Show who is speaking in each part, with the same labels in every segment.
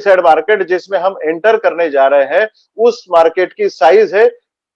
Speaker 1: Pesticide market जिसमें हम enter करने जा रहे हैं, उस मार्केट की साइज है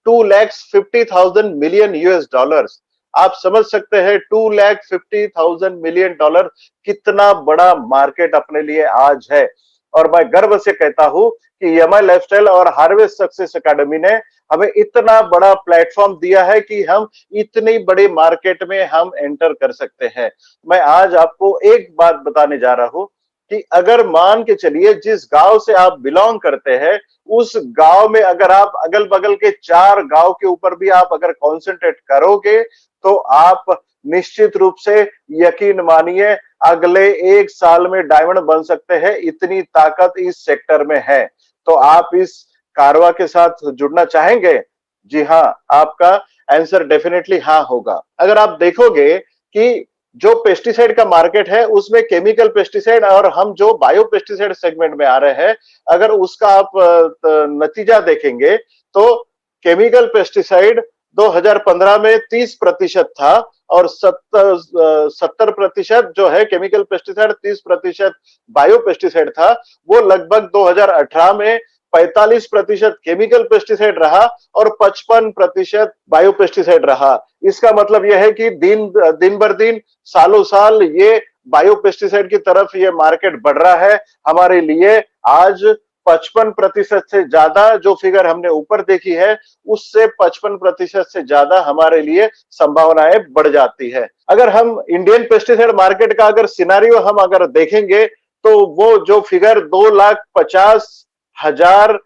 Speaker 1: 2,50,000 मिलियन US डॉलर्स। आप समझ सकते हैं 2,50,000 मिलियन डॉलर कितना बड़ा मार्केट अपने लिए आज है। और मैं गर्व से कहता हूं कि EMI लाइफस्टाइल और हार्वेस्ट सक्सेस एकेडमी ने हमें इतना बड़ा प्लेटफॉर्म दिया है कि हम इतनी बड़ी मार्केट में हम एंटर कर सकते हैं। मैं आज आपको एक बात बताने जा रहा हूं कि अगर मान के चलिए जिस गांव से आप बिलोंग करते हैं, उस गांव में अगर आप अगल बगल के 4 गांव के ऊपर भी आप अगर कॉन्सेंट्रेट करोगे, तो आप निश्चित रूप से यकीन मानिए अगले 1 साल में डायमंड बन सकते हैं, इतनी ताकत इस सेक्टर में है। तो आप इस कारवा के साथ जुड़ना चाहेंगे? जी हाँ, आपका आंसर डेफिनेटली हाँ होगा। अगर आप देखोगे कि जो पेस्टिसाइड का मार्केट है उसमें केमिकल पेस्टिसाइड और हम जो बायो पेस्टिसाइड सेगमेंट में आ रहे हैं, अगर उसका आप नतीजा देखेंगे तो केमिकल पेस्टिसाइड 2015 में 30% था और 70% जो है केमिकल पेस्टिसाइड, 30% बायो पेस्टिसाइड था। वो लगभग 2018 में 45% केमिकल पेस्टिसाइड रहा और 55% बायो पेस्टिसाइड रहा। इसका मतलब यह है कि दिन भर दिन, सालों साल ये बायो पेस्टिसाइड की तरफ ये मार्केट बढ़ रहा है। हमारे लिए आज 55% से ज्यादा जो फिगर हमने ऊपर देखी है, उससे 55% से ज्यादा हमारे लिए संभावनाएं बढ़ जाती है। अगर हम इंडियन पेस्टिसाइड मार्केट का अगर सिनारियो हम अगर देखेंगे, तो वो जो फिगर 2,50,000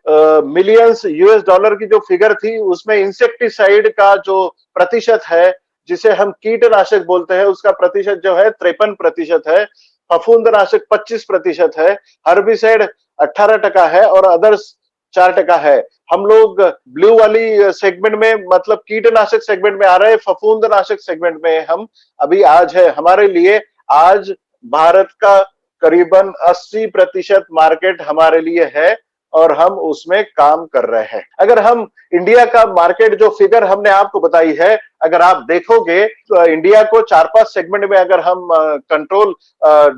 Speaker 1: मिलियंस US डॉलर की जो फिगर थी, उसमें इंसेक्टिसाइड का जो प्रतिशत है, जिसे हम कीटनाशक बोलते हैं, उसका प्रतिशत जो है 53% है, फफूंदनाशक 25% है, हर्बिसाइड 18% है और अदर्स 4% है। हम लोग ब्लू वाली सेगमेंट में, मतलब कीटनाशक सेगमेंट में आ रहे हैं, फफूंदनाशक सेगमेंट में हम अभी आज है। हमारे लिए आज भारत का करीबन 80% मार्केट हमारे लिए है और हम उसमें काम कर रहे हैं। अगर हम इंडिया का मार्केट जो फिगर हमने आपको बताई है, अगर आप देखोगे तो इंडिया को 4-5 सेगमेंट में अगर हम कंट्रोल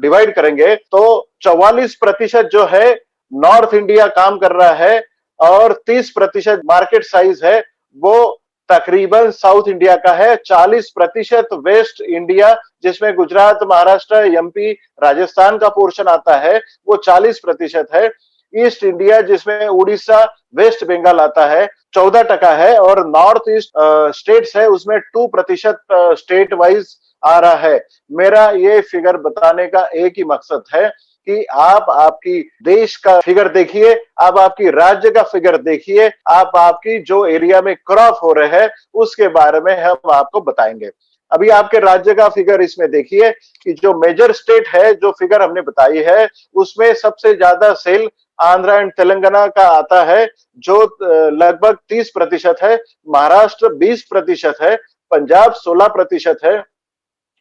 Speaker 1: डिवाइड करेंगे, तो 44% जो है नॉर्थ इंडिया काम कर रहा है और 30% मार्केट साइज है वो तकरीबन साउथ इंडिया का है। 40% वेस्ट इंडिया, जिसमें गुजरात, महाराष्ट्र, MP, राजस्थान का पोर्शन आता है, वो 40% है। ईस्ट इंडिया, जिसमें उड़ीसा, वेस्ट बंगाल आता है, 14% है और नॉर्थ ईस्ट स्टेट्स है, उसमें 2% स्टेट वाइज आ रहा है। मेरा ये फिगर बताने का एक ही मकसद है कि आप आपकी देश का फिगर देखिए, आप आपकी राज्य का फिगर देखिए, आप आपकी जो एरिया में क्रॉप हो रहे हैं उसके बारे में हम आपको बताएंगे। अभी आपके राज्य का फिगर इसमें देखिए कि जो मेजर स्टेट है, जो फिगर हमने बताई है, उसमें सबसे ज्यादा सेल आंध्र एंड तेलंगाना का आता है, जो लगभग 30% है, महाराष्ट्र 20% है, पंजाब 16% है,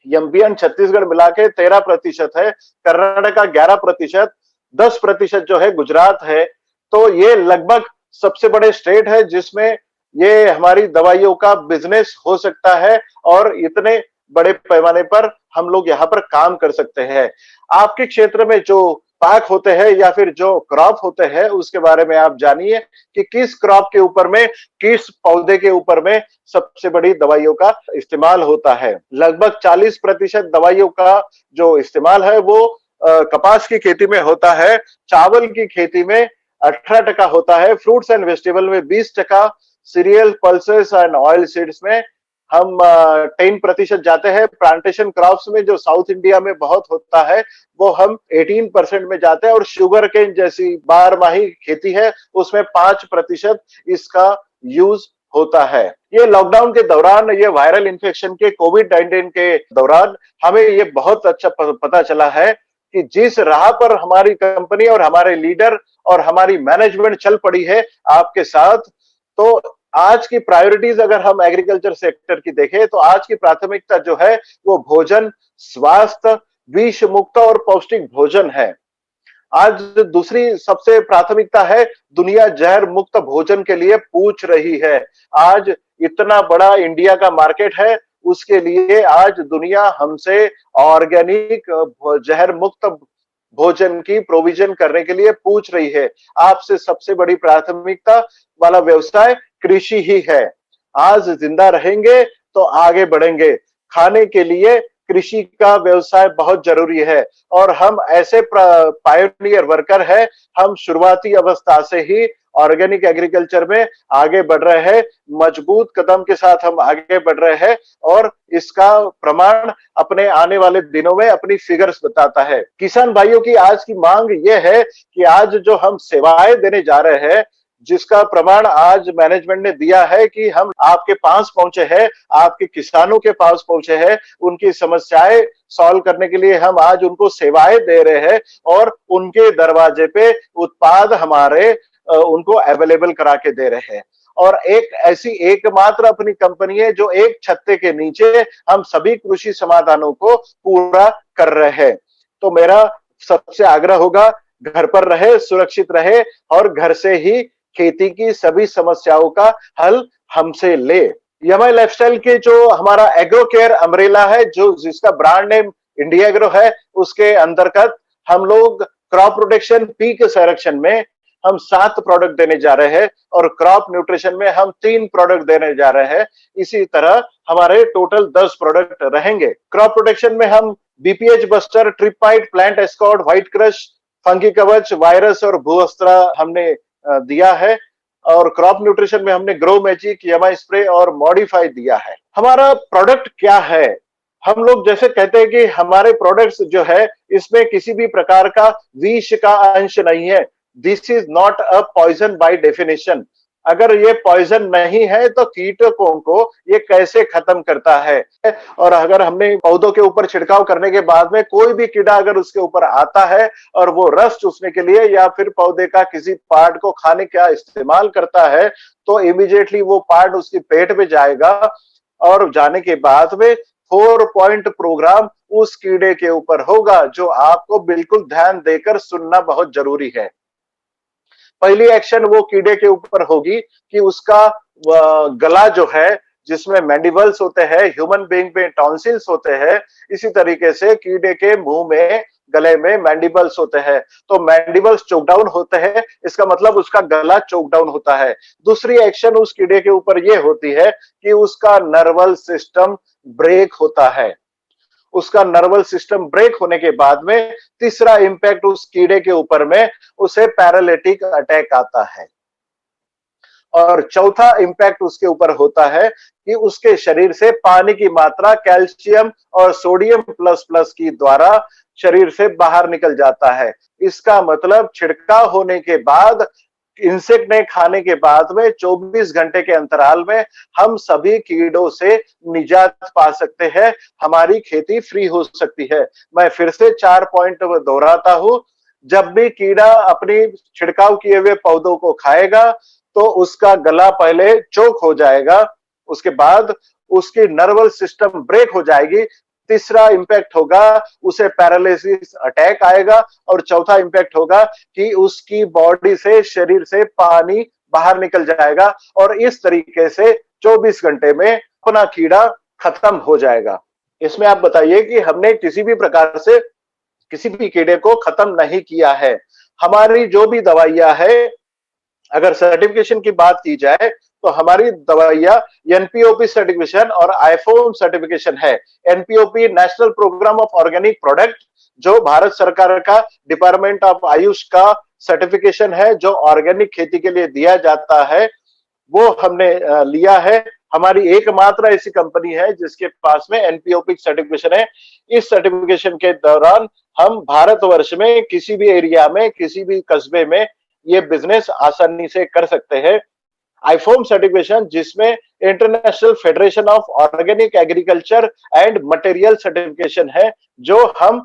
Speaker 1: MP एंड छत्तीसगढ़ मिला के 13% है, कर्नाटका 11%, 10% जो है गुजरात है। तो ये लगभग सबसे बड़े स्टेट है जिसमें ये हमारी दवाइयों का बिजनेस हो सकता है और इतने बड़े पैमाने पर हम लोग यहाँ पर काम कर सकते हैं। आपके क्षेत्र में जो पाक होते हैं या फिर जो क्रॉप होते हैं, उसके बारे में आप जानिए कि किस क्रॉप के ऊपर में, किस पौधे के ऊपर में सबसे बड़ी दवाइयों का इस्तेमाल होता है। लगभग 40% दवाइयों का जो इस्तेमाल है वो कपास की खेती में होता है, चावल की खेती में 18% होता है, फ्रूट्स एंड वेजिटेबल में 20%, serial, pulses and oil seeds में हम 10% जाते हैं। प्लांटेशन क्रॉप्स में जो साउथ इंडिया में बहुत होता है वो हम 18% में जाते हैं और शुगर केन जैसी बारमाही खेती है उसमें 5% इसका यूज होता है। ये लॉकडाउन के दौरान, ये वायरल इन्फेक्शन के कोविड-19 के दौरान हमें ये बहुत अच्छा पता चला है कि जिस राह पर हमारी कंपनी और हमारे लीडर और हमारी मैनेजमेंट चल पड़ी है आपके साथ, तो आज की प्रायोरिटीज अगर हम एग्रीकल्चर सेक्टर की देखें, तो आज की प्राथमिकता जो है वो भोजन, स्वास्थ्य, विष मुक्त और पौष्टिक भोजन है। आज दूसरी सबसे प्राथमिकता है, दुनिया जहर मुक्त भोजन के लिए पूछ रही है। आज इतना बड़ा इंडिया का मार्केट है, उसके लिए आज दुनिया हमसे ऑर्गेनिक जहर मुक्त भोजन की प्रोविजन करने के लिए पूछ रही है। आपसे सबसे बड़ी प्राथमिकता वाला व्यवसाय कृषि ही है। आज जिंदा रहेंगे तो आगे बढ़ेंगे। खाने के लिए कृषि का व्यवसाय बहुत जरूरी है और हम ऐसे पायोनियर वर्कर हैं। हम शुरुआती अवस्था से ही ऑर्गेनिक एग्रीकल्चर में आगे बढ़ रहे हैं। मजबूत कदम के साथ हम आगे बढ़ रहे हैं और इसका प्रमाण अपने आने वाले दिनों में अपनी फिगर्स बताता है। किसान भाइयों की आज की मांग यह है कि आज जो हम सेवाएं देने जा रहे हैं, जिसका प्रमाण आज मैनेजमेंट ने दिया है कि हम आपके पास पहुंचे हैं, आपके किसानों के पास पहुंचे हैं, उनकी समस्याएं सॉल्व करने के लिए हम आज उनको सेवाएं दे रहे हैं और उनके दरवाजे पे उत्पाद हमारे उनको अवेलेबल करा के दे रहे हैं। और एक ऐसी एकमात्र अपनी कंपनी है जो एक छत्ते के नीचे हम सभी कृषि समाधानों को पूरा कर रहे हैं। तो मेरा सबसे आग्रह होगा, घर पर रहे, सुरक्षित रहे और घर से ही खेती की सभी समस्याओं का हल हमसे ले। यमाई लाइफस्टाइल के जो हमारा एग्रो केयर अम्ब्रेला है, जो जिसका ब्रांड नेम इंडिया एग्रो है, उसके अंतर्गत हम लोग क्रॉप प्रोटेक्शन, पीक संरक्षण में हम 7 प्रोडक्ट देने जा रहे हैं और क्रॉप न्यूट्रिशन में हम 3 प्रोडक्ट देने जा रहे हैं। इसी तरह हमारे टोटल 10 प्रोडक्ट रहेंगे। क्रॉप प्रोटेक्शन में हम बीपीएच बस्टर, ट्रिपाइट, plant escort, white crush, fungi Kavach, virus और भूअस्त्रा हमने दिया है। और क्रॉप न्यूट्रिशन में हमने ग्रो मैजिक, यमाई स्प्रे और मॉडिफाई दिया है। हमारा प्रोडक्ट क्या है? हम लोग जैसे कहते हैं कि हमारे प्रोडक्ट्स जो है, इसमें किसी भी प्रकार का विष का अंश नहीं है। This is not a poison by definition. अगर ये पॉइजन नहीं है तो कीटकों को ये कैसे खत्म करता है? और अगर हमने पौधों के ऊपर छिड़काव करने के बाद में कोई भी कीड़ा अगर उसके ऊपर आता है और वो रस चूसने के लिए या फिर पौधे का किसी पार्ट को खाने का इस्तेमाल करता है, तो इमीडिएटली वो पार्ट उसके पेट में जाएगा और जाने के बाद में 4 पॉइंट प्रोग्राम उस कीड़े के ऊपर होगा, जो आपको बिल्कुल ध्यान देकर सुनना बहुत जरूरी है। पहली एक्शन वो कीड़े के ऊपर होगी कि उसका गला जो है, जिसमें मैंडिबल्स होते हैं, ह्यूमन बीइंग में टॉन्सिल्स होते हैं, इसी तरीके से कीड़े के मुंह में, गले में मैंडिबल्स होते हैं। तो मैंडिबल्स चोक डाउन होते हैं, इसका मतलब उसका गला चोक डाउन होता है। दूसरी एक्शन उस कीड़े के ऊपर ये होती है कि उसका नर्वस सिस्टम ब्रेक होता है। उसका नर्वस सिस्टम ब्रेक होने के बाद में तीसरा इंपैक्ट उस कीड़े के ऊपर में उसे पैरालिटिक अटैक आता है। और चौथा इंपैक्ट उसके ऊपर होता है कि उसके शरीर से पानी की मात्रा कैल्शियम और सोडियम प्लस प्लस की द्वारा शरीर से बाहर निकल जाता है। इसका मतलब छिड़काव होने के बाद, इंसेक्ट ने खाने के बाद में 24 घंटे के अंतराल में हम सभी कीड़ों से निजात पा सकते हैं। हमारी खेती फ्री हो सकती है। मैं फिर से 4 पॉइंट दोहराता हूं। जब भी कीड़ा अपनी छिड़काव किए हुए पौधों को खाएगा तो उसका गला पहले चोक हो जाएगा, उसके बाद उसकी नर्वस सिस्टम ब्रेक हो जाएगी। तीसरा इंपैक्ट होगा, उसे पैरालिसिस अटैक आएगा और चौथा इंपैक्ट होगा कि उसकी बॉडी से, शरीर से पानी बाहर निकल जाएगा और इस तरीके से 24 घंटे में अपना कीड़ा खत्म हो जाएगा। इसमें आप बताइए कि हमने किसी भी प्रकार से किसी भी कीड़े को खत्म नहीं किया है। हमारी जो भी दवाइयां है, अगर सर्टिफिकेशन की बात की जाए तो हमारी दवाइयां एनपीओपी सर्टिफिकेशन और आईफोम सर्टिफिकेशन है। NPOP national program of organic product, जो भारत सरकार का डिपार्टमेंट ऑफ आयुष का सर्टिफिकेशन है, जो ऑर्गेनिक खेती के लिए दिया जाता है, वो हमने लिया है। हमारी एकमात्र ऐसी कंपनी है जिसके पास में एनपीओपी सर्टिफिकेशन है। इस सर्टिफिकेशन के दौरान हम भारतवर्ष में किसी भी एरिया में, किसी भी कस्बे में ये बिजनेस आसानी से कर सकते हैं। आईफोम सर्टिफिकेशन, जिसमें international federation of organic agriculture and material certification है, जो हम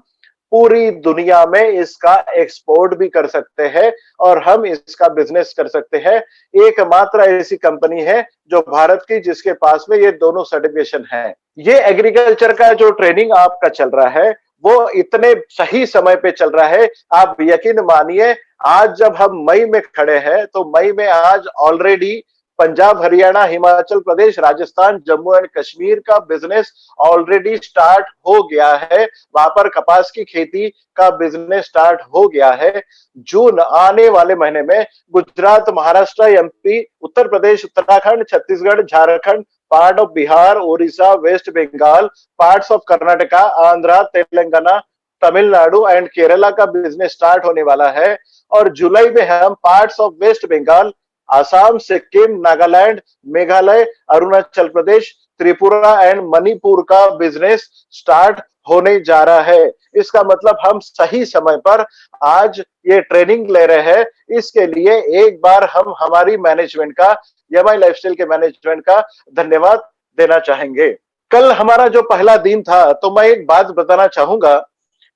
Speaker 1: पूरी दुनिया में इसका एक्सपोर्ट भी कर सकते हैं और हम इसका बिजनेस कर सकते हैं। एकमात्र ऐसी कंपनी है जो भारत की, जिसके पास में ये दोनों सर्टिफिकेशन है। ये एग्रीकल्चर का जो ट्रेनिंग आपका चल रहा है, वो इतने सही समय पे चल रहा है। आप यकीन मानिए, आज जब हम मई में खड़े हैं तो मई में आज ऑलरेडी पंजाब, हरियाणा, हिमाचल प्रदेश, राजस्थान, जम्मू एंड कश्मीर का बिजनेस ऑलरेडी स्टार्ट हो गया है। वहां पर कपास की खेती का बिजनेस स्टार्ट हो गया है। जून आने वाले महीने में Gujarat, Maharashtra, MP, Uttar Pradesh, Uttarakhand, Chhattisgarh, Jharkhand, part of Bihar, Orissa, west Bengal, parts of Karnataka, Andhra, Telangana, Tamil Nadu and Kerala का बिजनेस स्टार्ट होने वाला है। और जुलाई में हम parts of west Bengal, Assam, Sikkim, Nagaland, Meghalaya, Arunachal Pradesh, Tripura and Manipur का बिजनेस स्टार्ट होने जा रहा है। इसका मतलब हम सही समय पर आज ये ट्रेनिंग ले रहे हैं। इसके लिए एक बार हम हमारी मैनेजमेंट का, एमआई लाइफस्टाइल के मैनेजमेंट का धन्यवाद देना चाहेंगे। कल हमारा जो पहला दिन था, तो मैं एक बात बताना चाहूंगा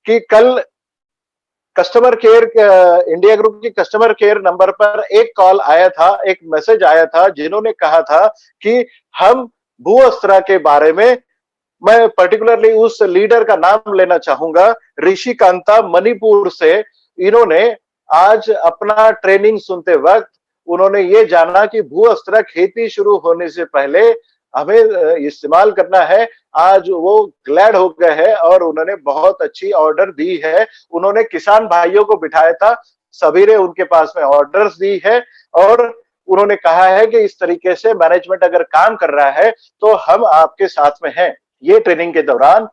Speaker 1: कि कल कस्टमर केयर, इंडिया ग्रुप की कस्टमर केयर नंबर पर एक कॉल आया था, एक मैसेज आया था, जिन्होंने कहा था कि हम भू अस्त्रा के बारे में, मैं पर्टिकुलरली उस लीडर का नाम लेना चाहूंगा, ऋषि कांता, मणिपुर से। इन्होंने आज अपना ट्रेनिंग सुनते वक्त उन्होंने ये जाना कि भू अस्त्रा खेती शुरू होने से पहले हमें इस्तेमाल करना है। आज वो ग्लैड हो गए हैं और उन्होंने बहुत अच्छी ऑर्डर दी है। उन्होंने किसान भाइयों को बिठाया था, सभी ने उनके पास में ऑर्डर्स दी है और उन्होंने कहा है कि इस तरीके से मैनेजमेंट अगर काम कर रहा है तो हम आपके साथ में हैं। ये ट्रेनिंग के दौरान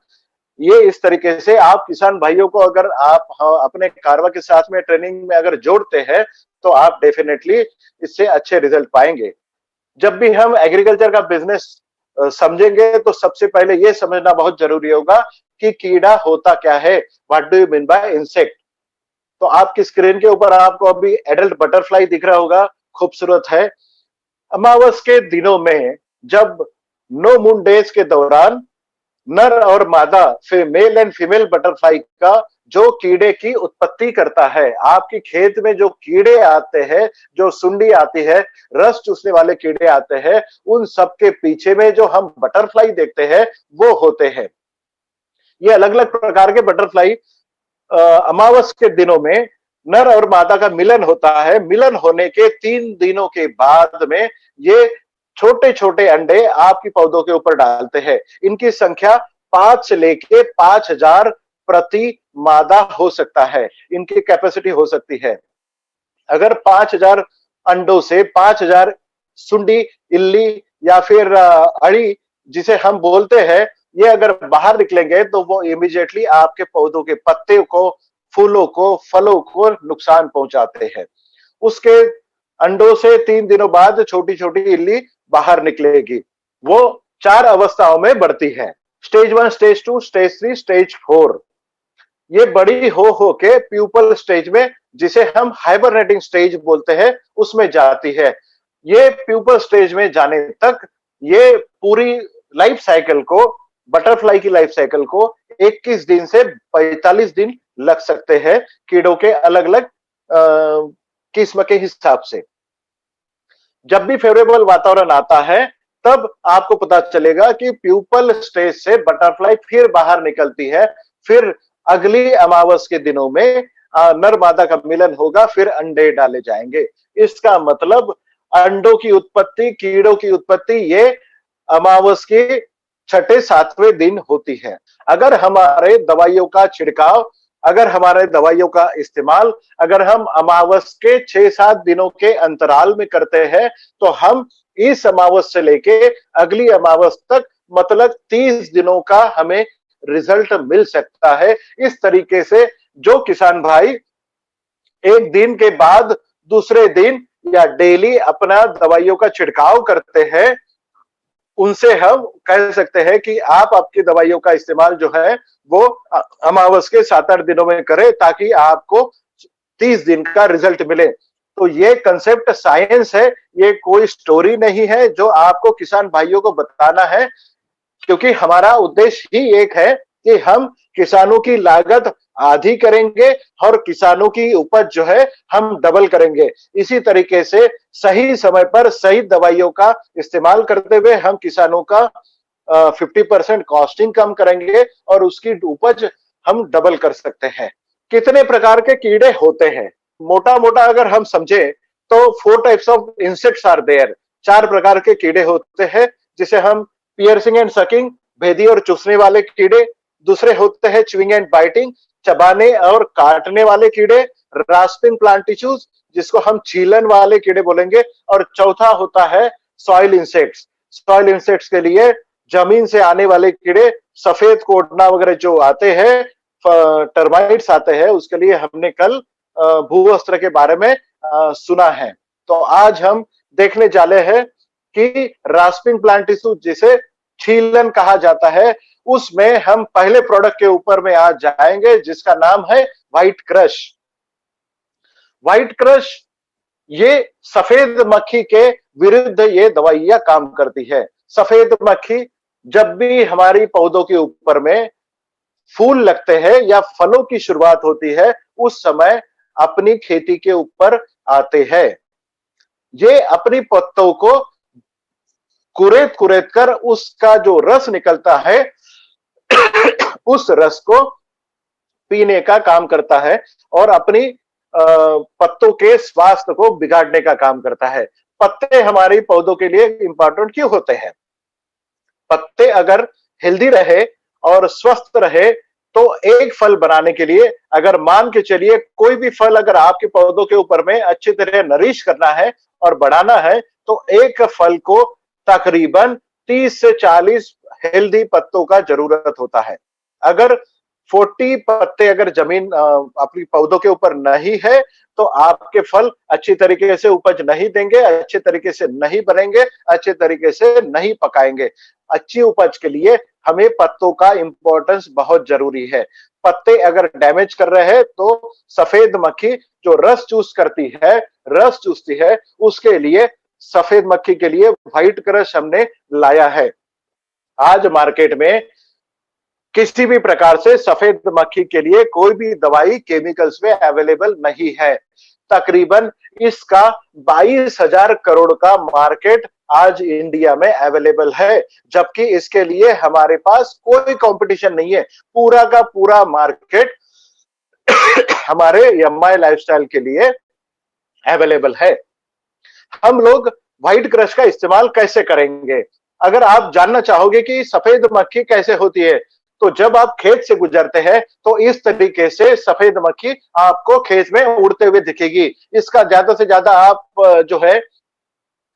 Speaker 1: ये इस तरीके से आप किसान भाइयों को अगर आप अपने कारवा के साथ में ट्रेनिंग में अगर जोड़ते हैं तो आप डेफिनेटली इससे अच्छे रिजल्ट पाएंगे। जब भी हम एग्रीकल्चर का बिजनेस समझेंगे तो सबसे पहले ये समझना बहुत जरूरी होगा कि कीड़ा होता क्या है। What do you mean by insect? तो आपकी स्क्रीन के ऊपर आपको अभी एडल्ट बटरफ्लाई दिख रहा होगा, खूबसूरत है। अमावस के दिनों में जब नो मून डेज के दौरान नर और मादा मेल एंड फीमेल बटरफ्लाई का जो कीड़े की उत्पत्ति करता है, आपकी खेत में जो कीड़े आते हैं, जो सुंडी आती है, रस चूसने वाले कीड़े आते हैं, उन सब के पीछे में जो हम बटरफ्लाई देखते हैं वो होते हैं। ये अलग अलग प्रकार के बटरफ्लाई अमावस के दिनों में नर और मादा का मिलन होता है। मिलन होने के 3 दिनों के बाद में ये छोटे छोटे अंडे आपकी पौधों के ऊपर डालते हैं। इनकी संख्या 5 से लेके 5000 प्रति मादा हो सकता है, इनकी कैपेसिटी हो सकती है। अगर 5000 अंडों से 5000 सुंडी, इल्ली या फिर अड़ी जिसे हम बोलते हैं, ये अगर बाहर निकलेंगे तो वो इमीडिएटली आपके पौधों के पत्ते को, फूलों को, फलों को नुकसान पहुंचाते हैं। उसके अंडों से 3 दिनों बाद छोटी छोटी इल्ली बाहर निकलेगी। वो 4 अवस्थाओं में बढ़ती है, स्टेज 1, स्टेज 2, स्टेज 3, स्टेज 4। ये बड़ी हो के प्यूपल स्टेज में, जिसे हम हाइबरनेटिंग स्टेज बोलते हैं, उसमें जाती है। ये प्यूपल स्टेज में जाने तक ये पूरी लाइफ साइकिल को, बटरफ्लाई की लाइफ साइकिल को 21 दिन से 45 दिन लग सकते हैं, कीड़ों के अलग अलग किस्म के हिसाब से। जब भी फेवरेबल वातावरण आता है तब आपको पता चलेगा कि प्यूपल स्टेज से बटरफ्लाई फिर बाहर निकलती है। फिर अगली अमावस के दिनों में नर मादा का मिलन होगा, फिर अंडे डाले जाएंगे। इसका मतलब अंडों की उत्पत्ति, कीड़ों की उत्पत्ति ये अमावस के 6-7वें दिन होती है। अगर हमारे दवाइयों का छिड़काव, अगर हमारे दवाइयों का इस्तेमाल अगर हम अमावस के 6-7 दिनों के अंतराल में करते हैं तो हम इस अमावस से लेके अगली अमावस तक मतलब 30 दिनों का हमें रिजल्ट मिल सकता है। इस तरीके से जो किसान भाई एक दिन के बाद दूसरे दिन या डेली अपना दवाइयों का छिड़काव करते हैं, उनसे हम कह सकते हैं कि आप आपकी दवाइयों का इस्तेमाल जो है वो अमावस के 7-8 दिनों में करें, ताकि आपको 30 दिन का रिजल्ट मिले। तो ये कंसेप्ट साइंस है, ये कोई स्टोरी नहीं है जो आपको किसान भाइयों को बताना है, क्योंकि हमारा उद्देश्य ही एक है कि हम किसानों की लागत आधी करेंगे और किसानों की उपज जो है हम डबल करेंगे। इसी तरीके से सही समय पर सही दवाइयों का इस्तेमाल करते हुए हम किसानों का 50% कॉस्टिंग कम करेंगे और उसकी उपज हम डबल कर सकते हैं। कितने प्रकार के कीड़े होते हैं? मोटा मोटा अगर हम समझे तो 4 types of insects are there. 4 प्रकार के कीड़े होते हैं, जिसे हम पियर्सिंग एंड सकिंग, भेदी और चूसने वाले कीड़े। दूसरे होते हैं च्यूइंग एंड बाइटिंग, चबाने और काटने वाले कीड़े। रास्पिंग प्लांट टिश्यूज, जिसको हम छीलन वाले कीड़े बोलेंगे। और चौथा होता है सॉइल इंसेक्ट्स। सॉइल इंसेक्ट्स के लिए जमीन से आने वाले कीड़े, सफेद कोटना वगैरह जो आते हैं, टर्माइट्स आते हैं, उसके लिए हमने कल भूवस्त्र के बारे में सुना है। तो आज हम देखने जाले हैं कि रास्पिंग प्लांट टिश्यू, जिसे छीलन कहा जाता है, उसमें हम पहले प्रोडक्ट के ऊपर में आज जाएंगे, जिसका नाम है व्हाइट क्रश। व्हाइट क्रश ये सफेद मक्खी के विरुद्ध ये दवाइयां काम करती है। सफेद मक्खी जब भी हमारी पौधों के ऊपर में फूल लगते हैं या फलों की शुरुआत होती है, उस समय अपनी खेती के ऊपर आते हैं। ये अपनी पत्तों को कुरेद कुरेद कर उसका जो रस निकलता है उस रस को पीने का काम करता है और अपनी पत्तों के स्वास्थ्य को बिगाड़ने का काम करता है। पत्ते हमारी पौधों के लिए इंपॉर्टेंट क्यों होते हैं? पत्ते अगर हेल्दी रहे और स्वस्थ रहे तो एक फल बनाने के लिए, अगर मान के चलिए कोई भी फल अगर आपके पौधों के ऊपर में अच्छी तरह नरिश करना है और बढ़ाना है, तो एक फल को तकरीबन 30 से 40 हेल्दी पत्तों का जरूरत होता है। अगर 40 पत्ते अगर जमीन अपनी पौधों के ऊपर नहीं है, तो आपके फल अच्छी तरीके से उपज नहीं देंगे, अच्छे तरीके से नहीं बनेंगे, अच्छे तरीके से नहीं पकाएंगे। अच्छी उपज के लिए हमें पत्तों का इंपॉर्टेंस बहुत जरूरी है। पत्ते अगर डैमेज कर रहे हैं, तो सफेद मक्खी जो रस चूसती है, उसके लिए सफेद मक्खी के लिए व्हाइट क्रश हमने लाया है। आज मार्केट में किसी भी प्रकार से सफेद मक्खी के लिए कोई भी दवाई केमिकल्स में अवेलेबल नहीं है। तकरीबन इसका 22,000 करोड़ का मार्केट आज इंडिया में अवेलेबल है, जबकि इसके लिए हमारे पास कोई कंपटीशन नहीं है। पूरा का पूरा मार्केट हमारे एमआई लाइफस्टाइल के लिए अवेलेबल है। हम लोग व्हाइट क्रश का इस्तेमाल कैसे करेंगे? अगर आप जानना चाहोगे कि सफेद मक्खी कैसे होती है, तो जब आप खेत से गुजरते हैं तो इस तरीके से सफेद मक्खी आपको खेत में उड़ते हुए दिखेगी। इसका ज्यादा से ज्यादा आप जो है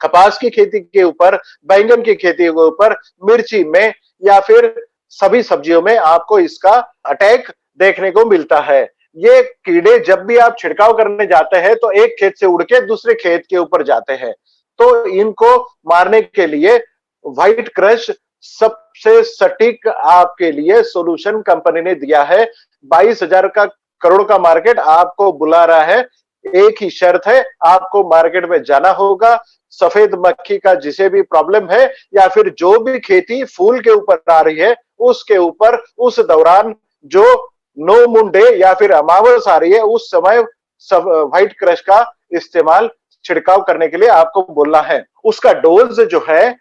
Speaker 1: कपास की खेती के ऊपर, बैंगन की खेती के ऊपर, मिर्ची में या फिर सभी सब्जियों में आपको इसका अटैक देखने को मिलता है। ये कीड़े जब भी आप छिड़काव करने जाते हैं तो एक खेत से उड़ के दूसरे खेत के ऊपर जाते हैं। तो इनको मारने के लिए व्हाइट क्रश सबसे सटीक आपके लिए सॉल्यूशन कंपनी ने दिया है। 22,000 करोड़ का मार्केट आपको बुला रहा है। एक ही शर्त है, आपको मार्केट में जाना होगा। सफेद मक्खी का जिसे भी प्रॉब्लम है या फिर जो भी खेती फूल के ऊपर आ रही है, उसके ऊपर उस दौरान जो नो मून डे या फिर अमावस आ रही है, उस समय सब व्हाइट क्रश का इस्तेमाल छिड़काव करने के लिए आपको बोलना है। उसका डोज जो है,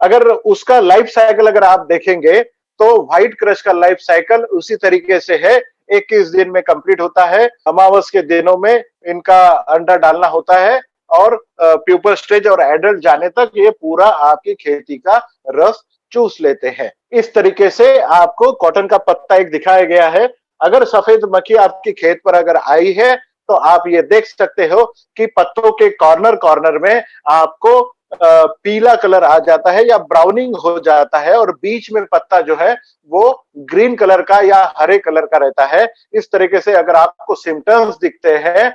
Speaker 1: अगर उसका लाइफ साइकिल अगर आप देखेंगे तो व्हाइट क्रश का लाइफ साइकिल उसी तरीके से है। 21 दिन में कंप्लीट होता है। अमावस के दिनों में इनका अंडा डालना होता है और प्यूपर स्टेज और एडल्ट जाने तक ये पूरा आपकी खेती का रस चूस लेते हैं। इस तरीके से आपको कॉटन का पत्ता एक दिखाया गया है। अगर सफेद मक्खी आपके खेत पर अगर आई है, तो आप ये देख सकते हो कि पत्तों के कॉर्नर कॉर्नर में आपको पीला कलर आ जाता है या ब्राउनिंग हो जाता है और बीच में पत्ता जो है वो ग्रीन कलर का या हरे कलर का रहता है। इस तरीके से अगर आपको सिम्टम्स दिखते हैं,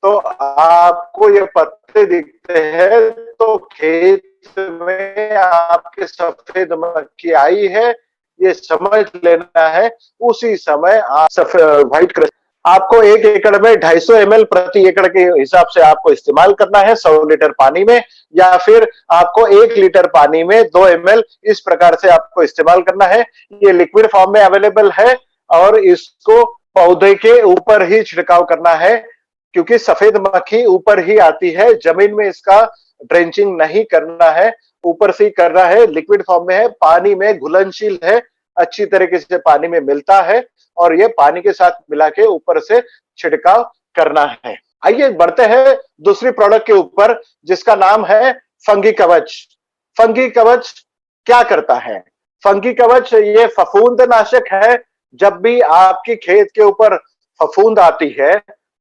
Speaker 1: तो आपको ये पत्ते दिखते हैं, तो खेत में आपके सफेद मक्खी आई है, ये समझ लेना है। उसी समय आप व्हाइट क्रश आपको 1 एकड़ में 250 ml प्रति एकड़ के हिसाब से आपको इस्तेमाल करना है 100 लीटर पानी में, या फिर आपको 1 लीटर पानी में 2 ml इस प्रकार से आपको इस्तेमाल करना है। ये लिक्विड फॉर्म में अवेलेबल है और इसको पौधे के ऊपर ही छिड़काव करना है, क्योंकि सफेद मक्खी ऊपर ही आती है। जमीन में इसका ड्रेंचिंग नहीं करना है, ऊपर से ही करना है। लिक्विड फॉर्म में है, पानी में घुलनशील है, अच्छी तरीके से पानी में मिलता है और ये पानी के साथ मिला के ऊपर से छिड़काव करना है। आइए बढ़ते हैं दूसरी प्रोडक्ट के ऊपर, जिसका नाम है फंगी कवच। फंगी कवच क्या करता है? फंगी कवच ये फफूंदनाशक है। जब भी आपकी खेत के ऊपर फफूंद आती है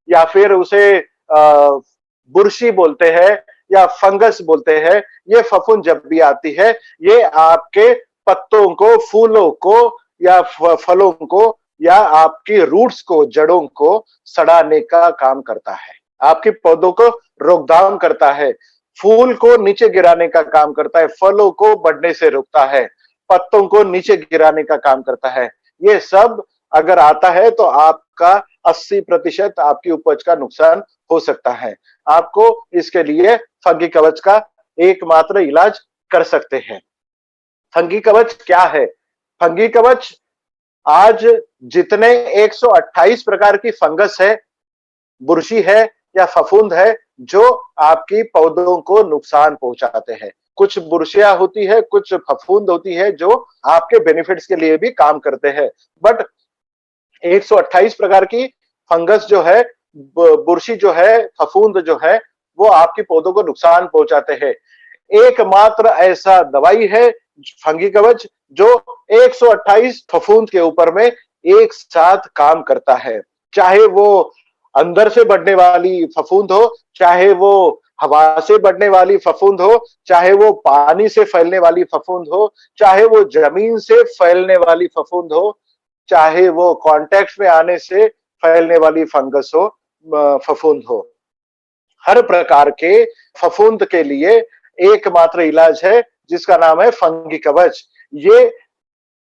Speaker 1: या फिर उसे बुरशी बोलते हैं या फंगस बोलते हैं, ये फफूंद जब भी आती है, ये आपके पत्तों को, फूलों को या फलों को या आपकी रूट्स को, जड़ों को सड़ाने का काम करता है। आपके पौधों को रोकथाम करता है, फूल को नीचे गिराने का काम करता है, फलों को बढ़ने से रोकता है, पत्तों को नीचे गिराने का काम करता है। ये सब अगर आता है तो आपका 80% आपकी उपज का नुकसान हो सकता है। आपको इसके लिए फंगी कवच का एकमात्र इलाज कर सकते हैं। फंगी कवच क्या है? फंगी कवच आज जितने 128 प्रकार की फंगस है, बुरशी है या फफूंद है जो आपकी पौधों को नुकसान पहुंचाते हैं। कुछ बुरशियां होती है, कुछ फफूंद होती है जो आपके बेनिफिट्स के लिए भी काम करते हैं। बट 128 प्रकार की फंगस जो है, बुरशी जो है, फफूंद जो है, वो आपकी पौधों को नुकसान पहुंचाते हैं। एकमात्र ऐसा दवाई है फंगी कवच जो 128 फफूंद के ऊपर में एक साथ काम करता है। चाहे वो अंदर से बढ़ने वाली फफूंद हो, चाहे वो हवा से बढ़ने वाली फफूंद हो, चाहे वो पानी से फैलने वाली फफूंद हो, चाहे वो जमीन से फैलने वाली फफूंद हो, चाहे वो कांटेक्ट में आने से फैलने वाली फंगस हो, फफूंद हो। हर प्रकार के फफूंद के लिए एकमात्र इलाज है जिसका नाम है फंगी कवच। ये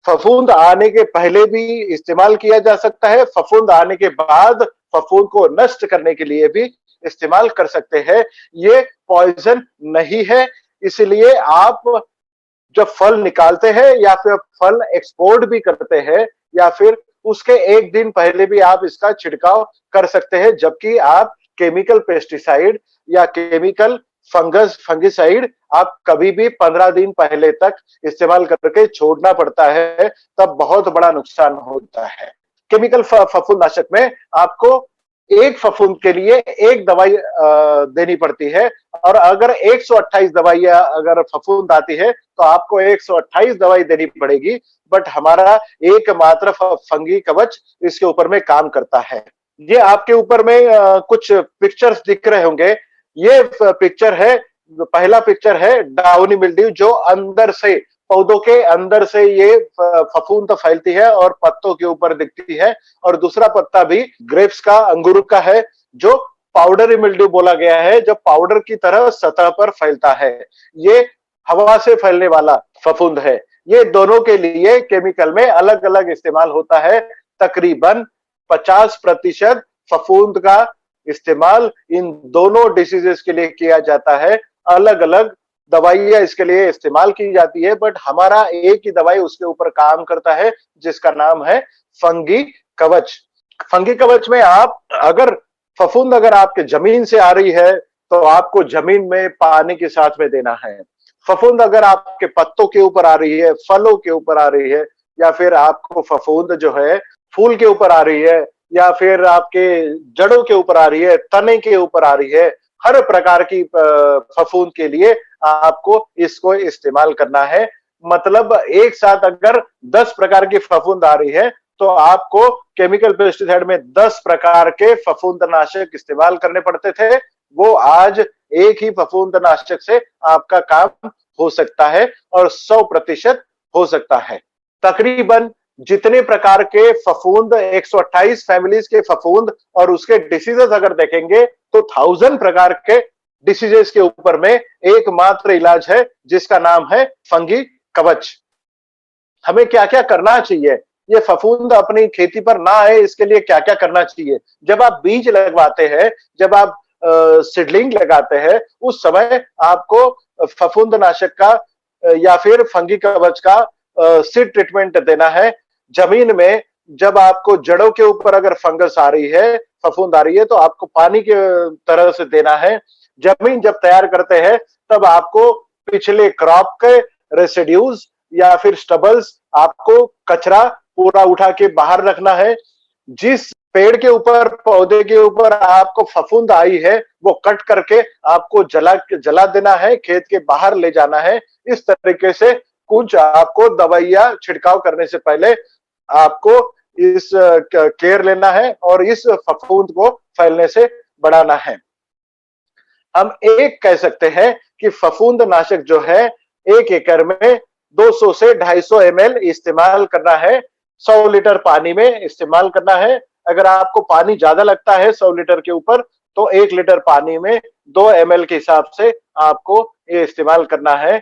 Speaker 1: फफूंद आने के पहले भी इस्तेमाल किया जा सकता है, फफूंद आने के बाद फफूंद को नष्ट करने के लिए भी इस्तेमाल कर सकते हैं। ये पॉइजन नहीं है, इसलिए आप जब फल निकालते हैं या फिर फल एक्सपोर्ट भी करते हैं या फिर उसके एक दिन पहले भी आप इसका छिड़काव कर सकते हैं, जबकि आप केमिकल पेस्टिसाइड या केमिकल फंगिसाइड आप कभी भी 15 दिन पहले तक इस्तेमाल करके छोड़ना पड़ता है, तब बहुत बड़ा नुकसान होता है। केमिकल फफूंदनाशक में आपको एक फफूंद के लिए एक दवाई देनी पड़ती है और अगर 128 दवाइयां अगर फफूंद आती है तो आपको 128 दवाई देनी पड़ेगी। बट हमारा एकमात्र फंगी कवच इसके ऊपर में काम करता है। ये आपके ऊपर में कुछ पिक्चर्स दिख रहे होंगे। ये पिक्चर है, पहला पिक्चर है डाउनी मिल्ड्यू जो अंदर से, पौधों के अंदर से ये फफूंद फैलती है और पत्तों के ऊपर दिखती है। और दूसरा पत्ता भी ग्रेप्स का, अंगूर का है जो पाउडरी मिल्ड्यू बोला गया है, जो पाउडर की तरह सतह पर फैलता है। ये हवा से फैलने वाला फफूंद है। ये दोनों के लिए केमिकल में अलग अलग इस्तेमाल होता है। तकरीबन 50% फफूंद का इस्तेमाल इन दोनों डिसीजेस के लिए किया जाता है। अलग अलग दवाइयां इसके लिए इस्तेमाल की जाती है, बट हमारा एक ही दवाई उसके ऊपर काम करता है जिसका नाम है फंगी कवच। फंगी कवच में आप अगर फफूंद अगर आपके जमीन से आ रही है तो आपको जमीन में पानी के साथ में देना है। फफूंद अगर आपके पत्तों के ऊपर आ रही है, फलों के ऊपर आ रही है, या फिर आपको फफूंद जो है फूल के ऊपर आ रही है, या फिर आपके जड़ों के ऊपर आ रही है, तने के ऊपर आ रही है, हर प्रकार की फफूंद के लिए आपको इसको इस्तेमाल करना है। मतलब एक साथ अगर 10 प्रकार की फफूंद आ रही है तो आपको केमिकल पेस्टिसाइड में 10 प्रकार के फफूंदनाशक इस्तेमाल करने पड़ते थे। वो आज एक ही फफूंदनाशक से आपका काम हो सकता है और 100% हो सकता है। तकरीबन जितने प्रकार के फफूंद, 128 फैमिलीज के फफूंद और उसके डिसीजेस अगर देखेंगे तो 1000 प्रकार के डिसीजेस के ऊपर में एकमात्र इलाज है जिसका नाम है फंगी कवच। हमें क्या क्या करना चाहिए, ये फफूंद अपनी खेती पर ना आए इसके लिए क्या क्या करना चाहिए? जब आप बीज लगवाते हैं, जब आप सीडलिंग लगाते हैं, उस समय आपको फफूंदनाशक का या फिर फंगी कवच का सीड ट्रीटमेंट देना है। जमीन में जब आपको जड़ों के ऊपर अगर फंगस आ रही है, फफूंद आ रही है, तो आपको पानी के तरह से देना है। जमीन जब तैयार करते हैं तब आपको पिछले क्रॉप के रेसिड्यूज या फिर स्टबल्स, आपको कचरा पूरा उठा के बाहर रखना है। जिस पेड़ के ऊपर, पौधे के ऊपर आपको फफूंद आई है, वो कट करके आपको जला देना है, खेत के बाहर ले जाना है। इस तरीके से कुछ आपको दवाइयां छिड़काव करने से पहले आपको इस केयर लेना है और इस फफूंद को फैलने से बढ़ाना है। हम एक कह सकते हैं कि फफूंद नाशक जो है 1 एकड़ में 200 से 250 ml इस्तेमाल करना है, 100 लीटर पानी में इस्तेमाल करना है। अगर आपको पानी ज्यादा लगता है 100 लीटर के ऊपर, तो 1 लीटर पानी में 2 ml के हिसाब से आपको ये इस्तेमाल करना है।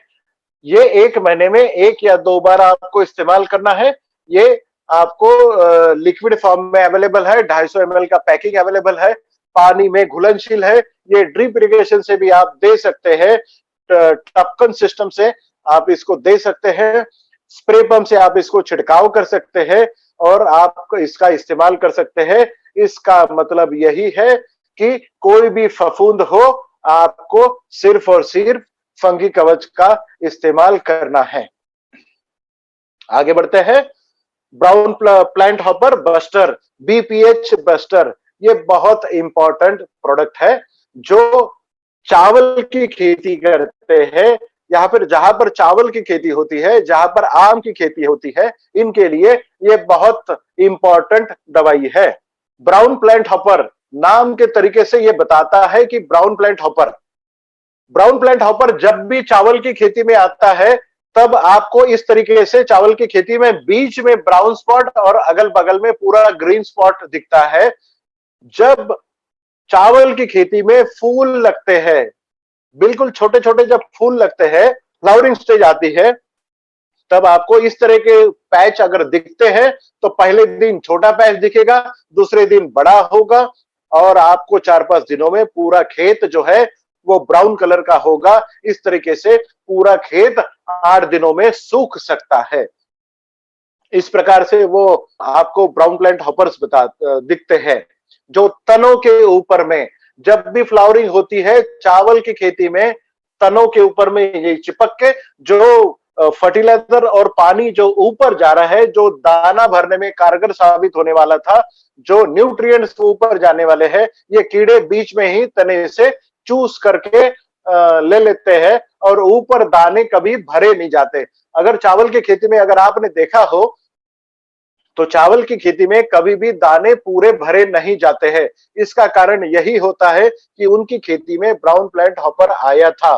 Speaker 1: ये 1 महीने में 1 या 2 बार आपको इस्तेमाल करना है। ये आपको लिक्विड फॉर्म में अवेलेबल है, 250 ml का पैकिंग अवेलेबल है, पानी में घुलनशील है। ये ड्रिप इरिगेशन से भी आप दे सकते हैं, टपकन सिस्टम से आप इसको दे सकते हैं, स्प्रे पंप से आप इसको छिड़काव कर सकते हैं और आप इसका इस्तेमाल कर सकते हैं। इसका मतलब यही है कि कोई भी फफूंद हो, आपको सिर्फ और सिर्फ फंगी कवच का इस्तेमाल करना है। आगे बढ़ते हैं। Brown plant hopper buster, BPH buster, ये बहुत इंपॉर्टेंट प्रोडक्ट है। जो चावल की खेती करते हैं, यहाँ पर जहां पर चावल की खेती होती है, जहां पर आम की खेती होती है, इनके लिए ये बहुत इंपॉर्टेंट दवाई है। ब्राउन प्लांट हॉपर नाम के तरीके से ये बताता है कि ब्राउन प्लांट हॉपर जब भी चावल की खेती में आता है, तब आपको इस तरीके से चावल की खेती में बीच में ब्राउन स्पॉट और अगल बगल में पूरा ग्रीन स्पॉट दिखता है। जब चावल की खेती में फूल लगते हैं, बिल्कुल छोटे छोटे जब फूल लगते हैं, फ्लावरिंग स्टेज आती है, तब आपको इस तरह के पैच अगर दिखते हैं, तो पहले दिन छोटा पैच दिखेगा, दूसरे दिन बड़ा होगा और आपको 4-5 दिनों में पूरा खेत जो है वो ब्राउन कलर का होगा। इस तरीके से पूरा खेत 8 दिनों में सूख सकता है। इस प्रकार से वो आपको ब्राउन प्लांट हॉपर्स दिखते हैं। जो तनों के ऊपर में जब भी फ्लावरिंग होती है चावल की खेती में, तनों के ऊपर में ये चिपक के जो फर्टिलाइजर और पानी जो ऊपर जा रहा है, जो दाना भरने में कारगर साबित होने वाला था, जो न्यूट्रिएंट्स ऊपर जाने वाले हैं, ये कीड़े बीच में ही तने से चूस करके ले लेते हैं और ऊपर दाने कभी भरे नहीं जाते। अगर चावल की खेती में अगर आपने देखा हो, तो चावल की खेती में कभी भी दाने पूरे भरे नहीं जाते हैं। इसका कारण यही होता है कि उनकी खेती में ब्राउन प्लांट हॉपर आया था।